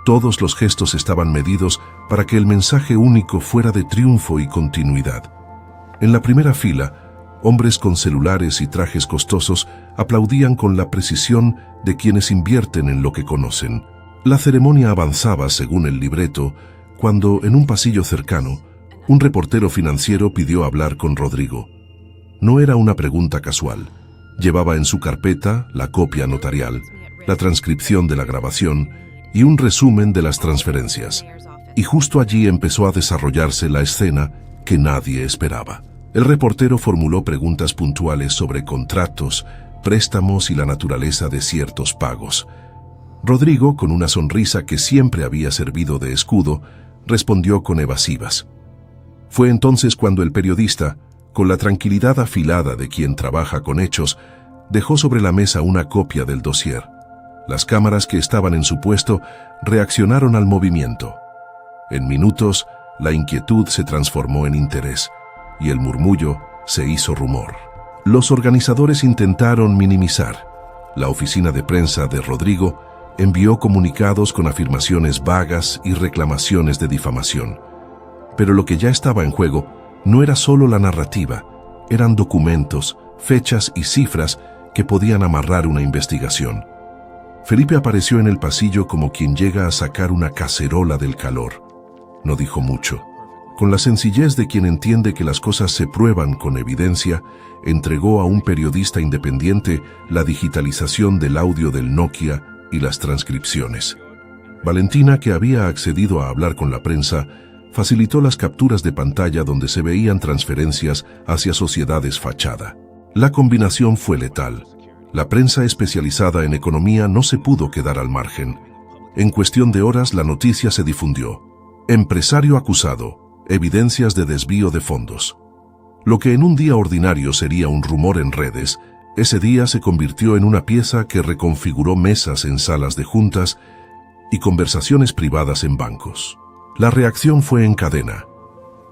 Todos los gestos estaban medidos para que el mensaje único fuera de triunfo y continuidad. En la primera fila, hombres con celulares y trajes costosos aplaudían con la precisión de quienes invierten en lo que conocen. La ceremonia avanzaba según el libreto, cuando, en un pasillo cercano, un reportero financiero pidió hablar con Rodrigo. No era una pregunta casual. Llevaba en su carpeta la copia notarial, la transcripción de la grabación y un resumen de las transferencias. Y justo allí empezó a desarrollarse la escena que nadie esperaba. El reportero formuló preguntas puntuales sobre contratos, préstamos y la naturaleza de ciertos pagos. Rodrigo, con una sonrisa que siempre había servido de escudo, respondió con evasivas. Fue entonces cuando el periodista, con la tranquilidad afilada de quien trabaja con hechos, dejó sobre la mesa una copia del dossier. Las cámaras que estaban en su puesto reaccionaron al movimiento. En minutos, la inquietud se transformó en interés, y el murmullo se hizo rumor. Los organizadores intentaron minimizar. La oficina de prensa de Rodrigo envió comunicados con afirmaciones vagas y reclamaciones de difamación. Pero lo que ya estaba en juego no era solo la narrativa, eran documentos, fechas y cifras que podían amarrar una investigación. Felipe apareció en el pasillo como quien llega a sacar una cacerola del calor. No dijo mucho. Con la sencillez de quien entiende que las cosas se prueban con evidencia, entregó a un periodista independiente la digitalización del audio del Nokia y las transcripciones. Valentina, que había accedido a hablar con la prensa, facilitó las capturas de pantalla donde se veían transferencias hacia sociedades fachada. La combinación fue letal. La prensa especializada en economía no se pudo quedar al margen. En cuestión de horas la noticia se difundió. Empresario acusado, evidencias de desvío de fondos. Lo que en un día ordinario sería un rumor en redes, ese día se convirtió en una pieza que reconfiguró mesas en salas de juntas y conversaciones privadas en bancos. La reacción fue en cadena.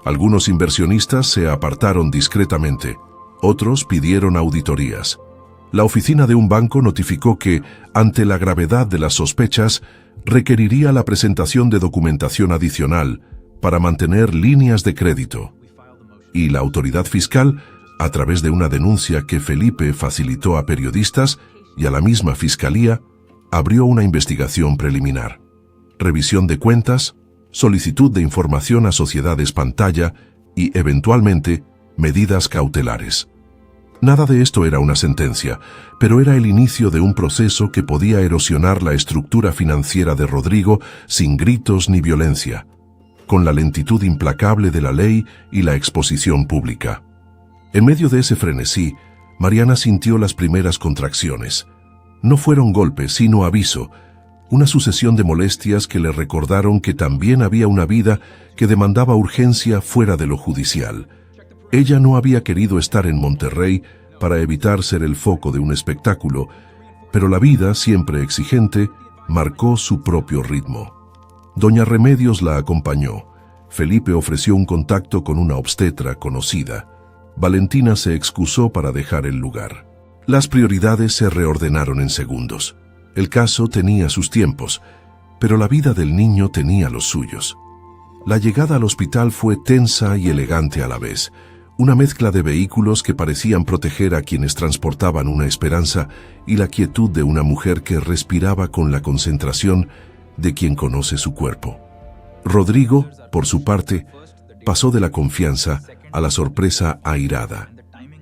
Algunos inversionistas se apartaron discretamente, otros pidieron auditorías. La oficina de un banco notificó que, ante la gravedad de las sospechas, requeriría la presentación de documentación adicional para mantener líneas de crédito. Y la autoridad fiscal, a través de una denuncia que Felipe facilitó a periodistas y a la misma fiscalía, abrió una investigación preliminar. Revisión de cuentas, solicitud de información a sociedades pantalla y, eventualmente, medidas cautelares. Nada de esto era una sentencia, pero era el inicio de un proceso que podía erosionar la estructura financiera de Rodrigo sin gritos ni violencia, con la lentitud implacable de la ley y la exposición pública. En medio de ese frenesí, Mariana sintió las primeras contracciones. No fueron golpes, sino aviso, una sucesión de molestias que le recordaron que también había una vida que demandaba urgencia fuera de lo judicial. Ella no había querido estar en Monterrey para evitar ser el foco de un espectáculo, pero la vida, siempre exigente, marcó su propio ritmo. Doña Remedios la acompañó. Felipe ofreció un contacto con una obstetra conocida. Valentina se excusó para dejar el lugar. Las prioridades se reordenaron en segundos. El caso tenía sus tiempos, pero la vida del niño tenía los suyos. La llegada al hospital fue tensa y elegante a la vez, una mezcla de vehículos que parecían proteger a quienes transportaban una esperanza y la quietud de una mujer que respiraba con la concentración de quien conoce su cuerpo. Rodrigo, por su parte, pasó de la confianza a la sorpresa airada.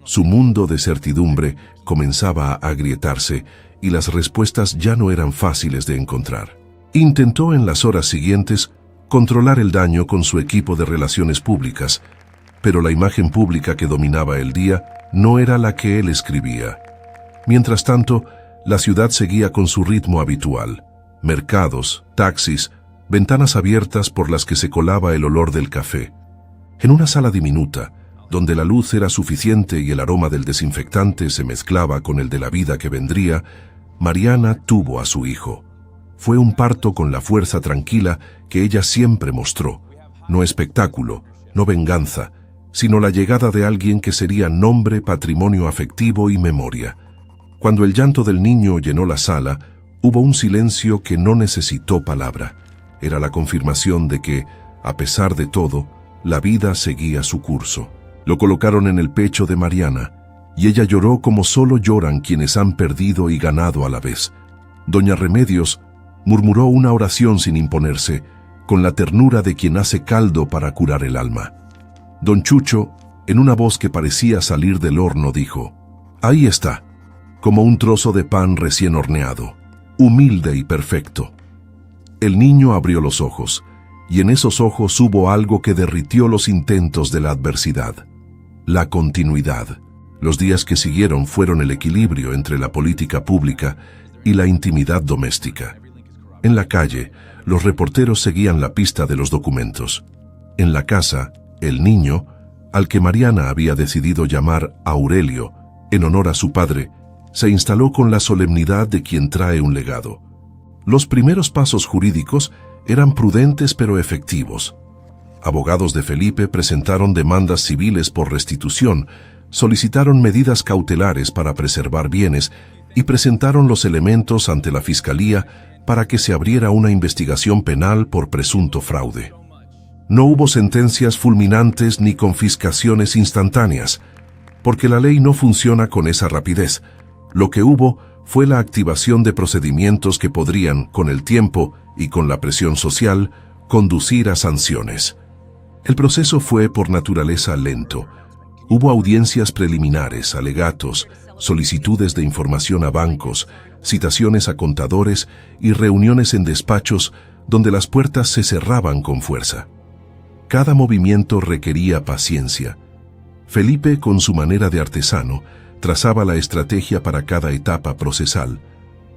Su mundo de certidumbre comenzaba a agrietarse y las respuestas ya no eran fáciles de encontrar. Intentó en las horas siguientes controlar el daño con su equipo de relaciones públicas, pero la imagen pública que dominaba el día no era la que él escribía. Mientras tanto, la ciudad seguía con su ritmo habitual. Mercados, taxis, ventanas abiertas por las que se colaba el olor del café. En una sala diminuta, donde la luz era suficiente y el aroma del desinfectante se mezclaba con el de la vida que vendría, Mariana tuvo a su hijo. Fue un parto con la fuerza tranquila que ella siempre mostró. No espectáculo, no venganza, sino la llegada de alguien que sería nombre, patrimonio afectivo y memoria. Cuando el llanto del niño llenó la sala, hubo un silencio que no necesitó palabra. Era la confirmación de que, a pesar de todo, la vida seguía su curso. Lo colocaron en el pecho de Mariana, y ella lloró como solo lloran quienes han perdido y ganado a la vez. Doña Remedios murmuró una oración sin imponerse, con la ternura de quien hace caldo para curar el alma. Don Chucho, en una voz que parecía salir del horno, dijo: «Ahí está, como un trozo de pan recién horneado, humilde y perfecto». El niño abrió los ojos, y en esos ojos hubo algo que derritió los intentos de la adversidad: la continuidad. Los días que siguieron fueron el equilibrio entre la política pública y la intimidad doméstica. En la calle, los reporteros seguían la pista de los documentos. En la casa, el niño, al que Mariana había decidido llamar Aurelio, en honor a su padre, se instaló con la solemnidad de quien trae un legado. Los primeros pasos jurídicos eran prudentes pero efectivos. Abogados de Felipe presentaron demandas civiles por restitución, solicitaron medidas cautelares para preservar bienes y presentaron los elementos ante la Fiscalía para que se abriera una investigación penal por presunto fraude. No hubo sentencias fulminantes ni confiscaciones instantáneas, porque la ley no funciona con esa rapidez. Lo que hubo fue la activación de procedimientos que podrían, con el tiempo y con la presión social, conducir a sanciones. El proceso fue por naturaleza lento. Hubo audiencias preliminares, alegatos, solicitudes de información a bancos, citaciones a contadores y reuniones en despachos donde las puertas se cerraban con fuerza. Cada movimiento requería paciencia. Felipe, con su manera de artesano, trazaba la estrategia para cada etapa procesal.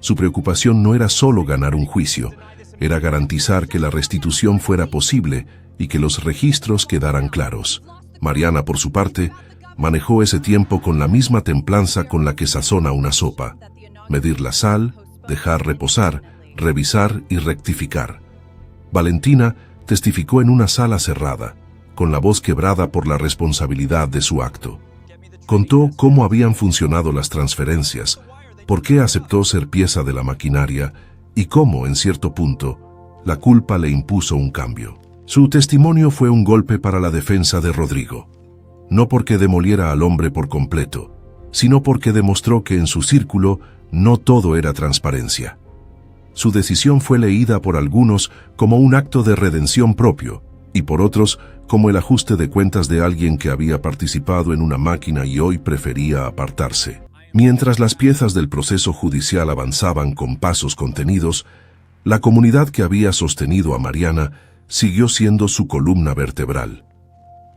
Su preocupación no era solo ganar un juicio, era garantizar que la restitución fuera posible y que los registros quedaran claros. Mariana, por su parte, manejó ese tiempo con la misma templanza con la que sazona una sopa: medir la sal, dejar reposar, revisar y rectificar. Valentina testificó en una sala cerrada, con la voz quebrada por la responsabilidad de su acto. Contó cómo habían funcionado las transferencias, por qué aceptó ser pieza de la maquinaria y cómo, en cierto punto, la culpa le impuso un cambio. Su testimonio fue un golpe para la defensa de Rodrigo, no porque demoliera al hombre por completo, sino porque demostró que en su círculo no todo era transparencia. Su decisión fue leída por algunos como un acto de redención propio y por otros como el ajuste de cuentas de alguien que había participado en una máquina y hoy prefería apartarse. Mientras las piezas del proceso judicial avanzaban con pasos contenidos, la comunidad que había sostenido a Mariana siguió siendo su columna vertebral.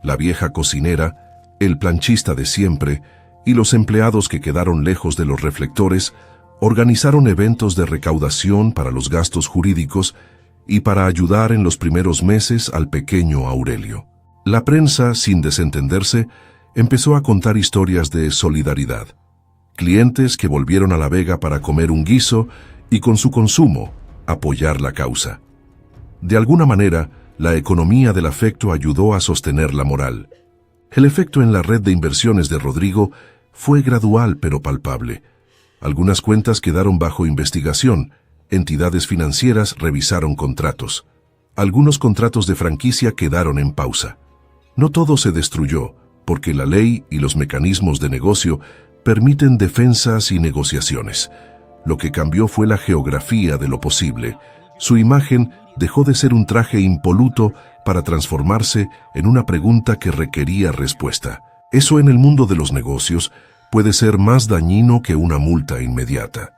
La vieja cocinera, el planchista de siempre y los empleados que quedaron lejos de los reflectores organizaron eventos de recaudación para los gastos jurídicos y para ayudar en los primeros meses al pequeño Aurelio. La prensa, sin desentenderse, empezó a contar historias de solidaridad. Clientes que volvieron a La Vega para comer un guiso y con su consumo apoyar la causa. De alguna manera, la economía del afecto ayudó a sostener la moral. El efecto en la red de inversiones de Rodrigo fue gradual pero palpable. Algunas cuentas quedaron bajo investigación, entidades financieras revisaron contratos. Algunos contratos de franquicia quedaron en pausa. No todo se destruyó, porque la ley y los mecanismos de negocio permiten defensas y negociaciones. Lo que cambió fue la geografía de lo posible. Su imagen dejó de ser un traje impoluto para transformarse en una pregunta que requería respuesta. Eso en el mundo de los negocios puede ser más dañino que una multa inmediata.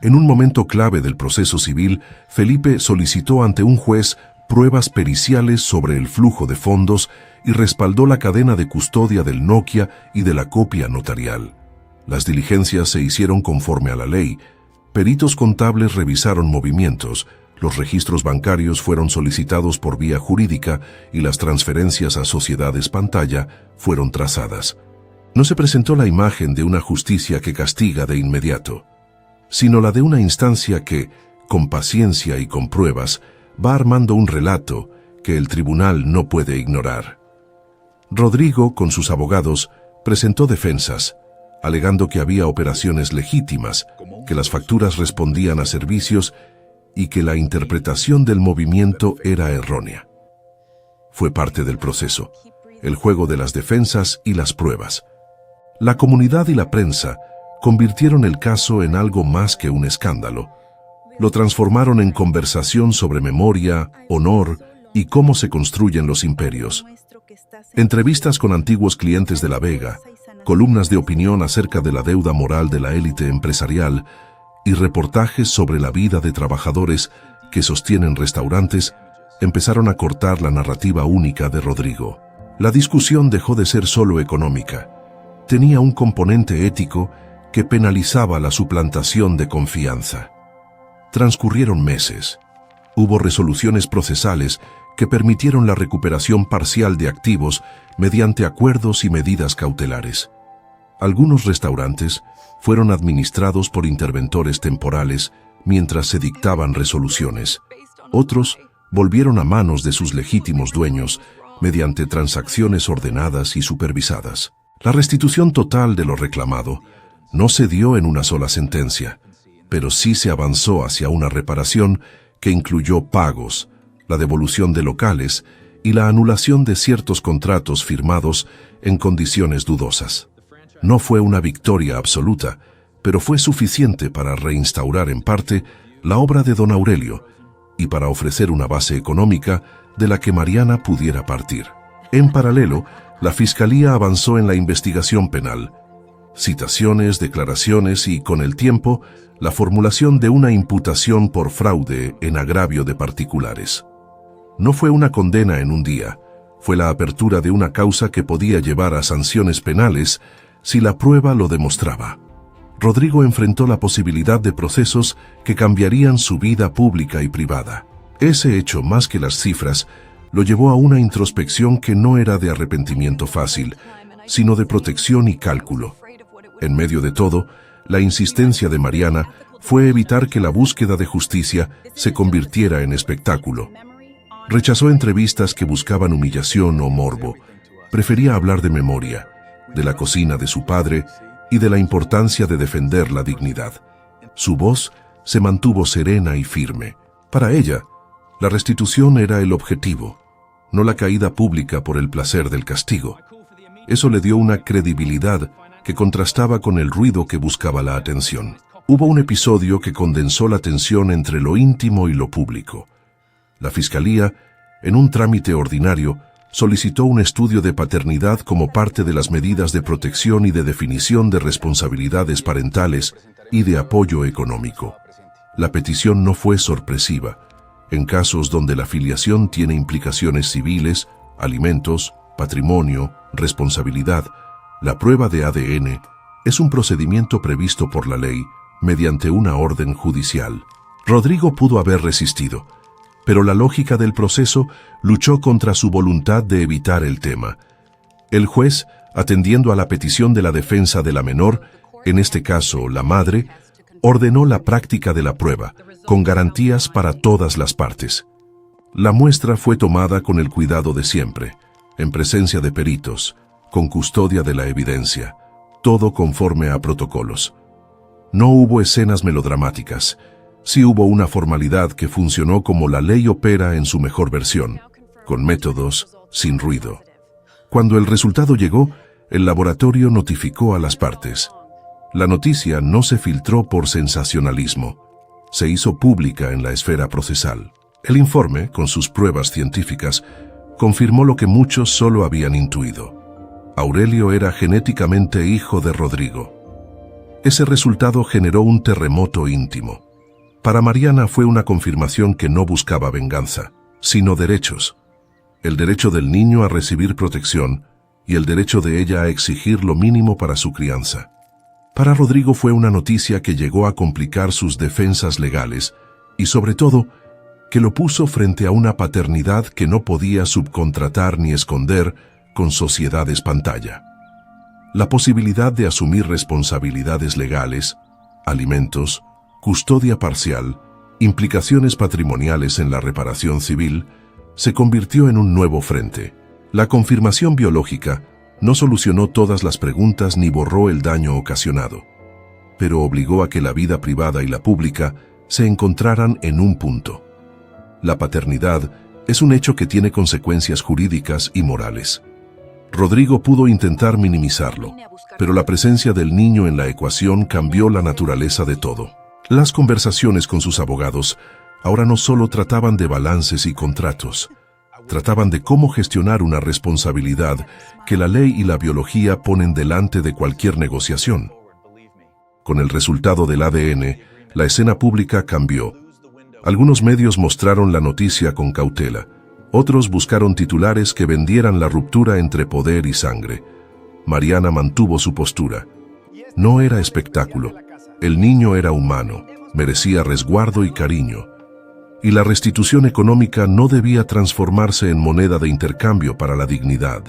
En un momento clave del proceso civil, Felipe solicitó ante un juez pruebas periciales sobre el flujo de fondos y respaldó la cadena de custodia del Nokia y de la copia notarial. Las diligencias se hicieron conforme a la ley. Peritos contables revisaron movimientos, los registros bancarios fueron solicitados por vía jurídica y las transferencias a sociedades pantalla fueron trazadas. No se presentó la imagen de una justicia que castiga de inmediato, sino la de una instancia que, con paciencia y con pruebas, va armando un relato que el tribunal no puede ignorar. Rodrigo, con sus abogados, presentó defensas, alegando que había operaciones legítimas, que las facturas respondían a servicios y que la interpretación del movimiento era errónea. Fue parte del proceso, el juego de las defensas y las pruebas. La comunidad y la prensa convirtieron el caso en algo más que un escándalo. Lo transformaron en conversación sobre memoria, honor y cómo se construyen los imperios. Entrevistas con antiguos clientes de La Vega, columnas de opinión acerca de la deuda moral de la élite empresarial y reportajes sobre la vida de trabajadores que sostienen restaurantes empezaron a cortar la narrativa única de Rodrigo. La discusión dejó de ser solo económica. Tenía un componente ético que penalizaba la suplantación de confianza. Transcurrieron meses. Hubo resoluciones procesales que permitieron la recuperación parcial de activos mediante acuerdos y medidas cautelares. Algunos restaurantes fueron administrados por interventores temporales mientras se dictaban resoluciones. Otros volvieron a manos de sus legítimos dueños mediante transacciones ordenadas y supervisadas. La restitución total de lo reclamado no se dio en una sola sentencia, pero sí se avanzó hacia una reparación que incluyó pagos, la devolución de locales y la anulación de ciertos contratos firmados en condiciones dudosas. No fue una victoria absoluta, pero fue suficiente para reinstaurar en parte la obra de don Aurelio y para ofrecer una base económica de la que Mariana pudiera partir. En paralelo, la Fiscalía avanzó en la investigación penal, citaciones, declaraciones y, con el tiempo, la formulación de una imputación por fraude en agravio de particulares. No fue una condena en un día, fue la apertura de una causa que podía llevar a sanciones penales si la prueba lo demostraba. Rodrigo enfrentó la posibilidad de procesos que cambiarían su vida pública y privada. Ese hecho, más que las cifras, lo llevó a una introspección que no era de arrepentimiento fácil, sino de protección y cálculo. En medio de todo, la insistencia de Mariana fue evitar que la búsqueda de justicia se convirtiera en espectáculo. Rechazó entrevistas que buscaban humillación o morbo. Prefería hablar de memoria, de la cocina de su padre y de la importancia de defender la dignidad. Su voz se mantuvo serena y firme. Para ella, la restitución era el objetivo, no la caída pública por el placer del castigo. Eso le dio una credibilidad que contrastaba con el ruido que buscaba la atención. Hubo un episodio que condensó la tensión entre lo íntimo y lo público. La Fiscalía, en un trámite ordinario, solicitó un estudio de paternidad como parte de las medidas de protección y de definición de responsabilidades parentales y de apoyo económico. La petición no fue sorpresiva. En casos donde la filiación tiene implicaciones civiles, alimentos, patrimonio, responsabilidad, la prueba de ADN es un procedimiento previsto por la ley mediante una orden judicial. Rodrigo pudo haber resistido, pero la lógica del proceso luchó contra su voluntad de evitar el tema. El juez, atendiendo a la petición de la defensa de la menor, en este caso la madre, ordenó la práctica de la prueba, con garantías para todas las partes. La muestra fue tomada con el cuidado de siempre, en presencia de peritos, con custodia de la evidencia, todo conforme a protocolos. No hubo escenas melodramáticas. Sí hubo una formalidad que funcionó como la ley opera en su mejor versión, con métodos, sin ruido. Cuando el resultado llegó, el laboratorio notificó a las partes. La noticia no se filtró por sensacionalismo. Se hizo pública en la esfera procesal. El informe, con sus pruebas científicas, confirmó lo que muchos solo habían intuido. Aurelio era genéticamente hijo de Rodrigo. Ese resultado generó un terremoto íntimo. Para Mariana fue una confirmación que no buscaba venganza, sino derechos. el derecho del niño a recibir protección y el derecho de ella a exigir lo mínimo para su crianza. Para Rodrigo fue una noticia que llegó a complicar sus defensas legales y, sobre todo, que lo puso frente a una paternidad que no podía subcontratar ni esconder con sociedades pantalla. La posibilidad de asumir responsabilidades legales, alimentos, custodia parcial, implicaciones patrimoniales en la reparación civil, se convirtió en un nuevo frente. La confirmación biológica no solucionó todas las preguntas ni borró el daño ocasionado, pero obligó a que la vida privada y la pública se encontraran en un punto. La paternidad es un hecho que tiene consecuencias jurídicas y morales. Rodrigo pudo intentar minimizarlo, pero la presencia del niño en la ecuación cambió la naturaleza de todo. Las conversaciones con sus abogados ahora no solo trataban de balances y contratos, trataban de cómo gestionar una responsabilidad que la ley y la biología ponen delante de cualquier negociación. Con el resultado del ADN, la escena pública cambió. Algunos medios mostraron la noticia con cautela, otros buscaron titulares que vendieran la ruptura entre poder y sangre. Mariana mantuvo su postura. No era espectáculo. El niño era humano, merecía resguardo y cariño. Y la restitución económica no debía transformarse en moneda de intercambio para la dignidad.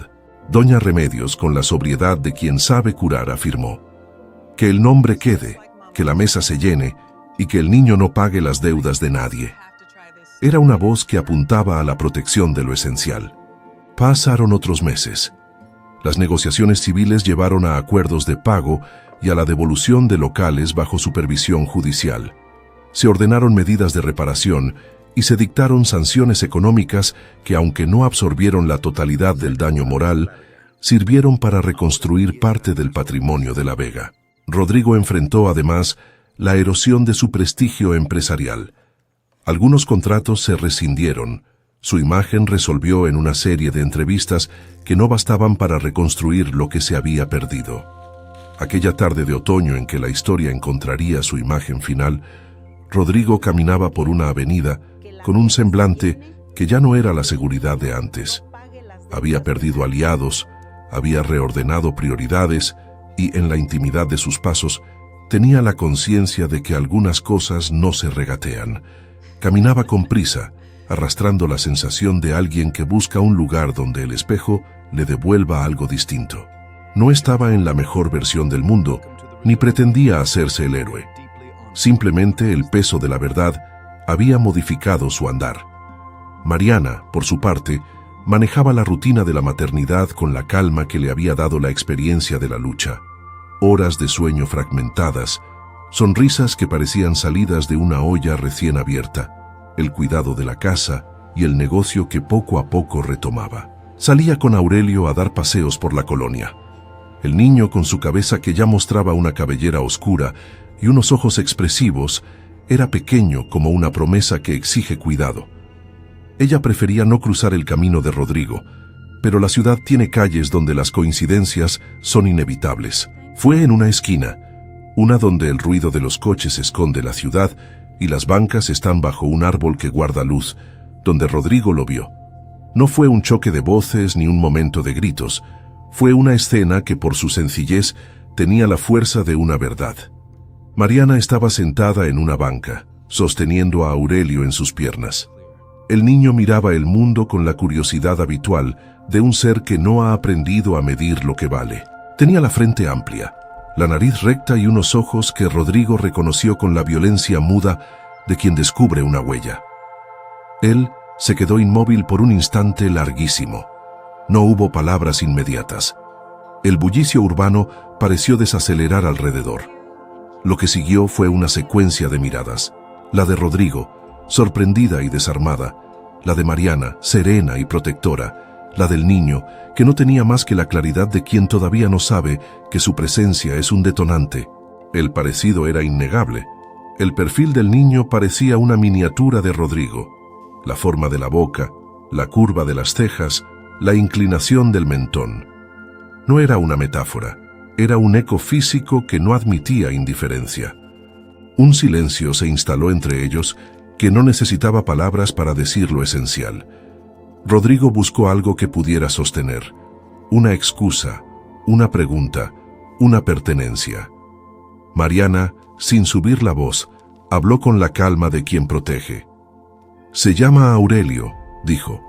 Doña Remedios, con la sobriedad de quien sabe curar, afirmó: que el nombre quede, que la mesa se llene y que el niño no pague las deudas de nadie. Era una voz que apuntaba a la protección de lo esencial. Pasaron otros meses. Las negociaciones civiles llevaron a acuerdos de pago y a la devolución de locales bajo supervisión judicial. Se ordenaron medidas de reparación y se dictaron sanciones económicas que, aunque no absorbieron la totalidad del daño moral, sirvieron para reconstruir parte del patrimonio de La Vega. Rodrigo enfrentó, además, la erosión de su prestigio empresarial. Algunos contratos se rescindieron. Su imagen resolvió en una serie de entrevistas que no bastaban para reconstruir lo que se había perdido. Aquella tarde de otoño en que la historia encontraría su imagen final, Rodrigo caminaba por una avenida con un semblante que ya no era la seguridad de antes. Había perdido aliados, había reordenado prioridades y, en la intimidad de sus pasos, tenía la conciencia de que algunas cosas no se regatean. Caminaba con prisa, arrastrando la sensación de alguien que busca un lugar donde el espejo le devuelva algo distinto. No estaba en la mejor versión del mundo, ni pretendía hacerse el héroe. Simplemente el peso de la verdad había modificado su andar. Mariana, por su parte, manejaba la rutina de la maternidad con la calma que le había dado la experiencia de la lucha. Horas de sueño fragmentadas, sonrisas que parecían salidas de una olla recién abierta, el cuidado de la casa y el negocio que poco a poco retomaba. Salía con Aurelio a dar paseos por la colonia. El niño, con su cabeza que ya mostraba una cabellera oscura y unos ojos expresivos, era pequeño como una promesa que exige cuidado. Ella prefería no cruzar el camino de Rodrigo, pero la ciudad tiene calles donde las coincidencias son inevitables. Fue en una esquina, una donde el ruido de los coches esconde la ciudad y las bancas están bajo un árbol que guarda luz, donde Rodrigo lo vio. No fue un choque de voces ni un momento de gritos, fue una escena que por su sencillez tenía la fuerza de una verdad. Mariana estaba sentada en una banca, sosteniendo a Aurelio en sus piernas. El niño miraba el mundo con la curiosidad habitual de un ser que no ha aprendido a medir lo que vale. Tenía la frente amplia, la nariz recta y unos ojos que Rodrigo reconoció con la violencia muda de quien descubre una huella. Él se quedó inmóvil por un instante larguísimo. No hubo palabras inmediatas. El bullicio urbano pareció desacelerar alrededor. Lo que siguió fue una secuencia de miradas. La de Rodrigo, sorprendida y desarmada. La de Mariana, serena y protectora. La del niño, que no tenía más que la claridad de quien todavía no sabe que su presencia es un detonante. El parecido era innegable. El perfil del niño parecía una miniatura de Rodrigo. La forma de la boca, la curva de las cejas, la inclinación del mentón. No era una metáfora, era un eco físico que no admitía indiferencia. Un silencio se instaló entre ellos que no necesitaba palabras para decir lo esencial. Rodrigo buscó algo que pudiera sostener. Una excusa, una pregunta, una pertenencia. Mariana, sin subir la voz, habló con la calma de quien protege. «Se llama Aurelio», dijo.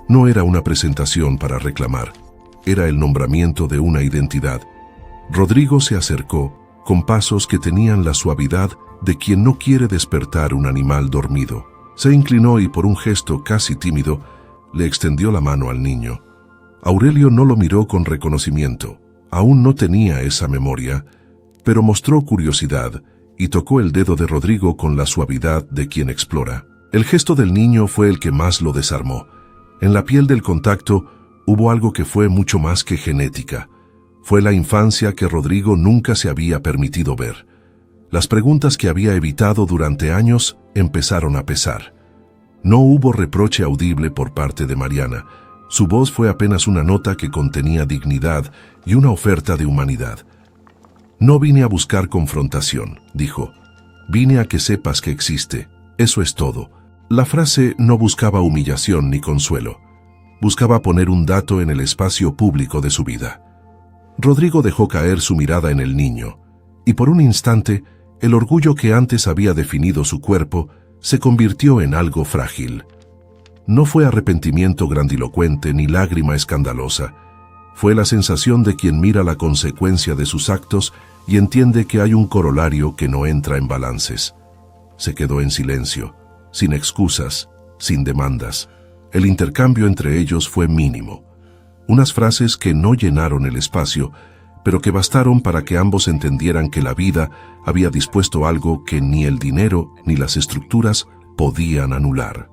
No era una presentación para reclamar, era el nombramiento de una identidad. Rodrigo se acercó, con pasos que tenían la suavidad de quien no quiere despertar un animal dormido. Se inclinó y por un gesto casi tímido, le extendió la mano al niño. Aurelio no lo miró con reconocimiento, aún no tenía esa memoria, pero mostró curiosidad y tocó el dedo de Rodrigo con la suavidad de quien explora. El gesto del niño fue el que más lo desarmó. En la piel del contacto hubo algo que fue mucho más que genética. Fue la infancia que Rodrigo nunca se había permitido ver. Las preguntas que había evitado durante años empezaron a pesar. No hubo reproche audible por parte de Mariana. Su voz fue apenas una nota que contenía dignidad y una oferta de humanidad. «No vine a buscar confrontación», dijo. «Vine a que sepas que existe. Eso es todo». La frase no buscaba humillación ni consuelo. Buscaba poner un dato en el espacio público de su vida. Rodrigo dejó caer su mirada en el niño, y por un instante, el orgullo que antes había definido su cuerpo se convirtió en algo frágil. No fue arrepentimiento grandilocuente ni lágrima escandalosa. Fue la sensación de quien mira la consecuencia de sus actos y entiende que hay un corolario que no entra en balances. Se quedó en silencio, sin excusas, sin demandas. El intercambio entre ellos fue mínimo. Unas frases que no llenaron el espacio, pero que bastaron para que ambos entendieran que la vida había dispuesto algo que ni el dinero ni las estructuras podían anular.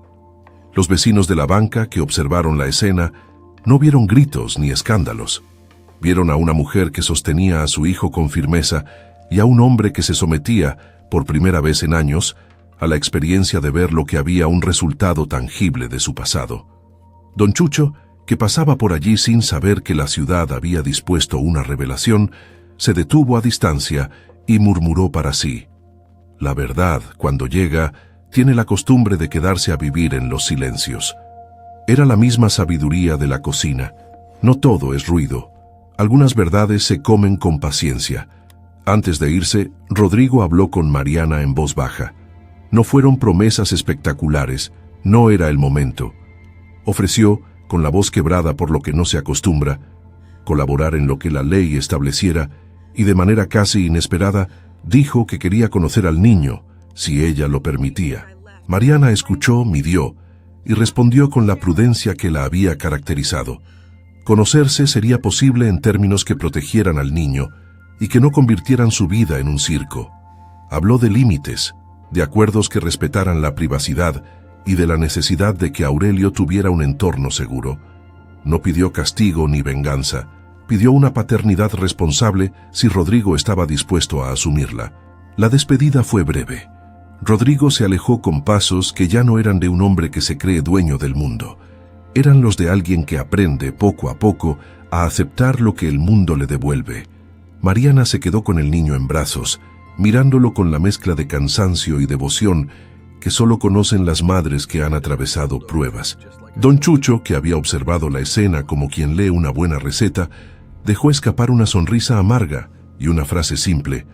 Los vecinos de la banca que observaron la escena no vieron gritos ni escándalos. Vieron a una mujer que sostenía a su hijo con firmeza y a un hombre que se sometía, por primera vez en años, a la experiencia de ver lo que había un resultado tangible de su pasado. Don Chucho, que pasaba por allí sin saber que la ciudad había dispuesto una revelación, se detuvo a distancia y murmuró para sí: «La verdad, cuando llega, tiene la costumbre de quedarse a vivir en los silencios». Era la misma sabiduría de la cocina. No todo es ruido. Algunas verdades se comen con paciencia. Antes de irse, Rodrigo habló con Mariana en voz baja. No fueron promesas espectaculares, no era el momento. Ofreció, con la voz quebrada por lo que no se acostumbra, colaborar en lo que la ley estableciera y de manera casi inesperada dijo que quería conocer al niño, si ella lo permitía. Mariana escuchó, midió y respondió con la prudencia que la había caracterizado. Conocerse sería posible en términos que protegieran al niño y que no convirtieran su vida en un circo. Habló de límites, de acuerdos que respetaran la privacidad y de la necesidad de que Aurelio tuviera un entorno seguro. No pidió castigo ni venganza, pidió una paternidad responsable si Rodrigo estaba dispuesto a asumirla. La despedida fue breve. Rodrigo se alejó con pasos que ya no eran de un hombre que se cree dueño del mundo. Eran los de alguien que aprende poco a poco a aceptar lo que el mundo le devuelve. Mariana se quedó con el niño en brazos, mirándolo con la mezcla de cansancio y devoción que solo conocen las madres que han atravesado pruebas. Don Chucho, que había observado la escena como quien lee una buena receta, dejó escapar una sonrisa amarga y una frase simple: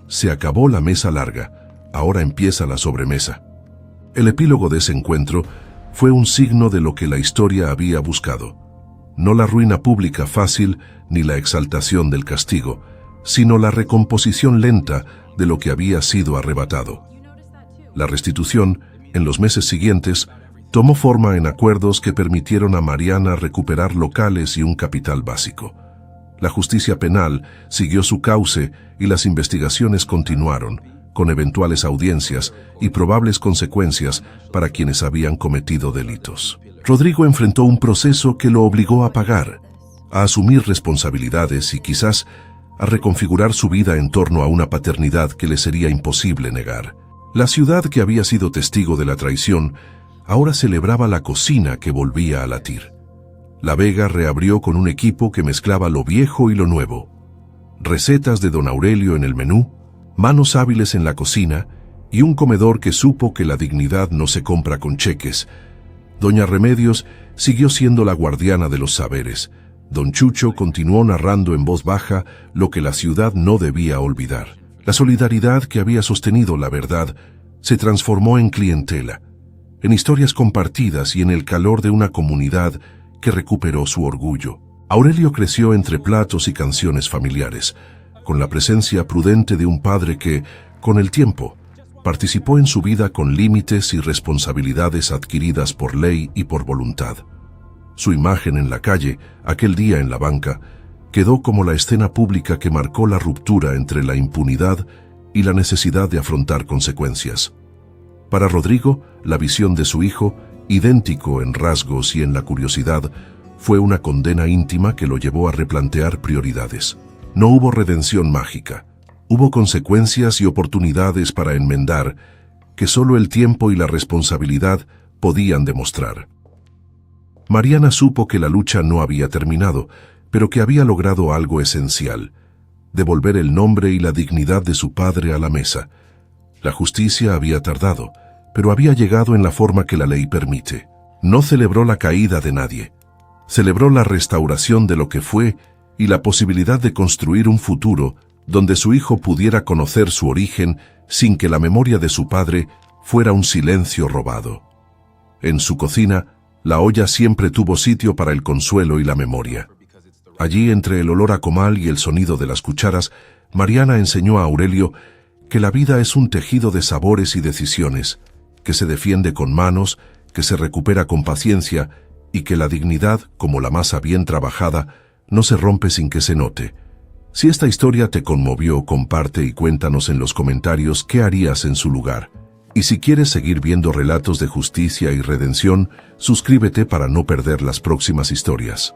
«Se acabó la mesa larga, ahora empieza la sobremesa». El epílogo de ese encuentro fue un signo de lo que la historia había buscado. No la ruina pública fácil ni la exaltación del castigo, sino la recomposición lenta de lo que había sido arrebatado. La restitución, en los meses siguientes, tomó forma en acuerdos que permitieron a Mariana recuperar locales y un capital básico. La justicia penal siguió su cauce y las investigaciones continuaron, con eventuales audiencias y probables consecuencias para quienes habían cometido delitos. Rodrigo enfrentó un proceso que lo obligó a pagar, a asumir responsabilidades y quizás a reconfigurar su vida en torno a una paternidad que le sería imposible negar. La ciudad que había sido testigo de la traición ahora celebraba la cocina que volvía a latir. La Vega reabrió con un equipo que mezclaba lo viejo y lo nuevo. Recetas de don Aurelio en el menú, manos hábiles en la cocina y un comedor que supo que la dignidad no se compra con cheques. Doña Remedios siguió siendo la guardiana de los saberes. Don Chucho continuó narrando en voz baja lo que la ciudad no debía olvidar. La solidaridad que había sostenido la verdad se transformó en clientela, en historias compartidas y en el calor de una comunidad que recuperó su orgullo. Aurelio creció entre platos y canciones familiares, con la presencia prudente de un padre que, con el tiempo, participó en su vida con límites y responsabilidades adquiridas por ley y por voluntad. Su imagen en la calle, aquel día en la banca, quedó como la escena pública que marcó la ruptura entre la impunidad y la necesidad de afrontar consecuencias. Para Rodrigo, la visión de su hijo, idéntico en rasgos y en la curiosidad, fue una condena íntima que lo llevó a replantear prioridades. No hubo redención mágica. Hubo consecuencias y oportunidades para enmendar que solo el tiempo y la responsabilidad podían demostrar. Mariana supo que la lucha no había terminado, pero que había logrado algo esencial: devolver el nombre y la dignidad de su padre a la mesa. La justicia había tardado, pero había llegado en la forma que la ley permite. No celebró la caída de nadie. Celebró la restauración de lo que fue y la posibilidad de construir un futuro donde su hijo pudiera conocer su origen sin que la memoria de su padre fuera un silencio robado. En su cocina, la olla siempre tuvo sitio para el consuelo y la memoria. Allí, entre el olor a comal y el sonido de las cucharas, Mariana enseñó a Aurelio que la vida es un tejido de sabores y decisiones, que se defiende con manos, que se recupera con paciencia y que la dignidad, como la masa bien trabajada, no se rompe sin que se note. Si esta historia te conmovió, comparte y cuéntanos en los comentarios qué harías en su lugar. Y si quieres seguir viendo relatos de justicia y redención, suscríbete para no perder las próximas historias.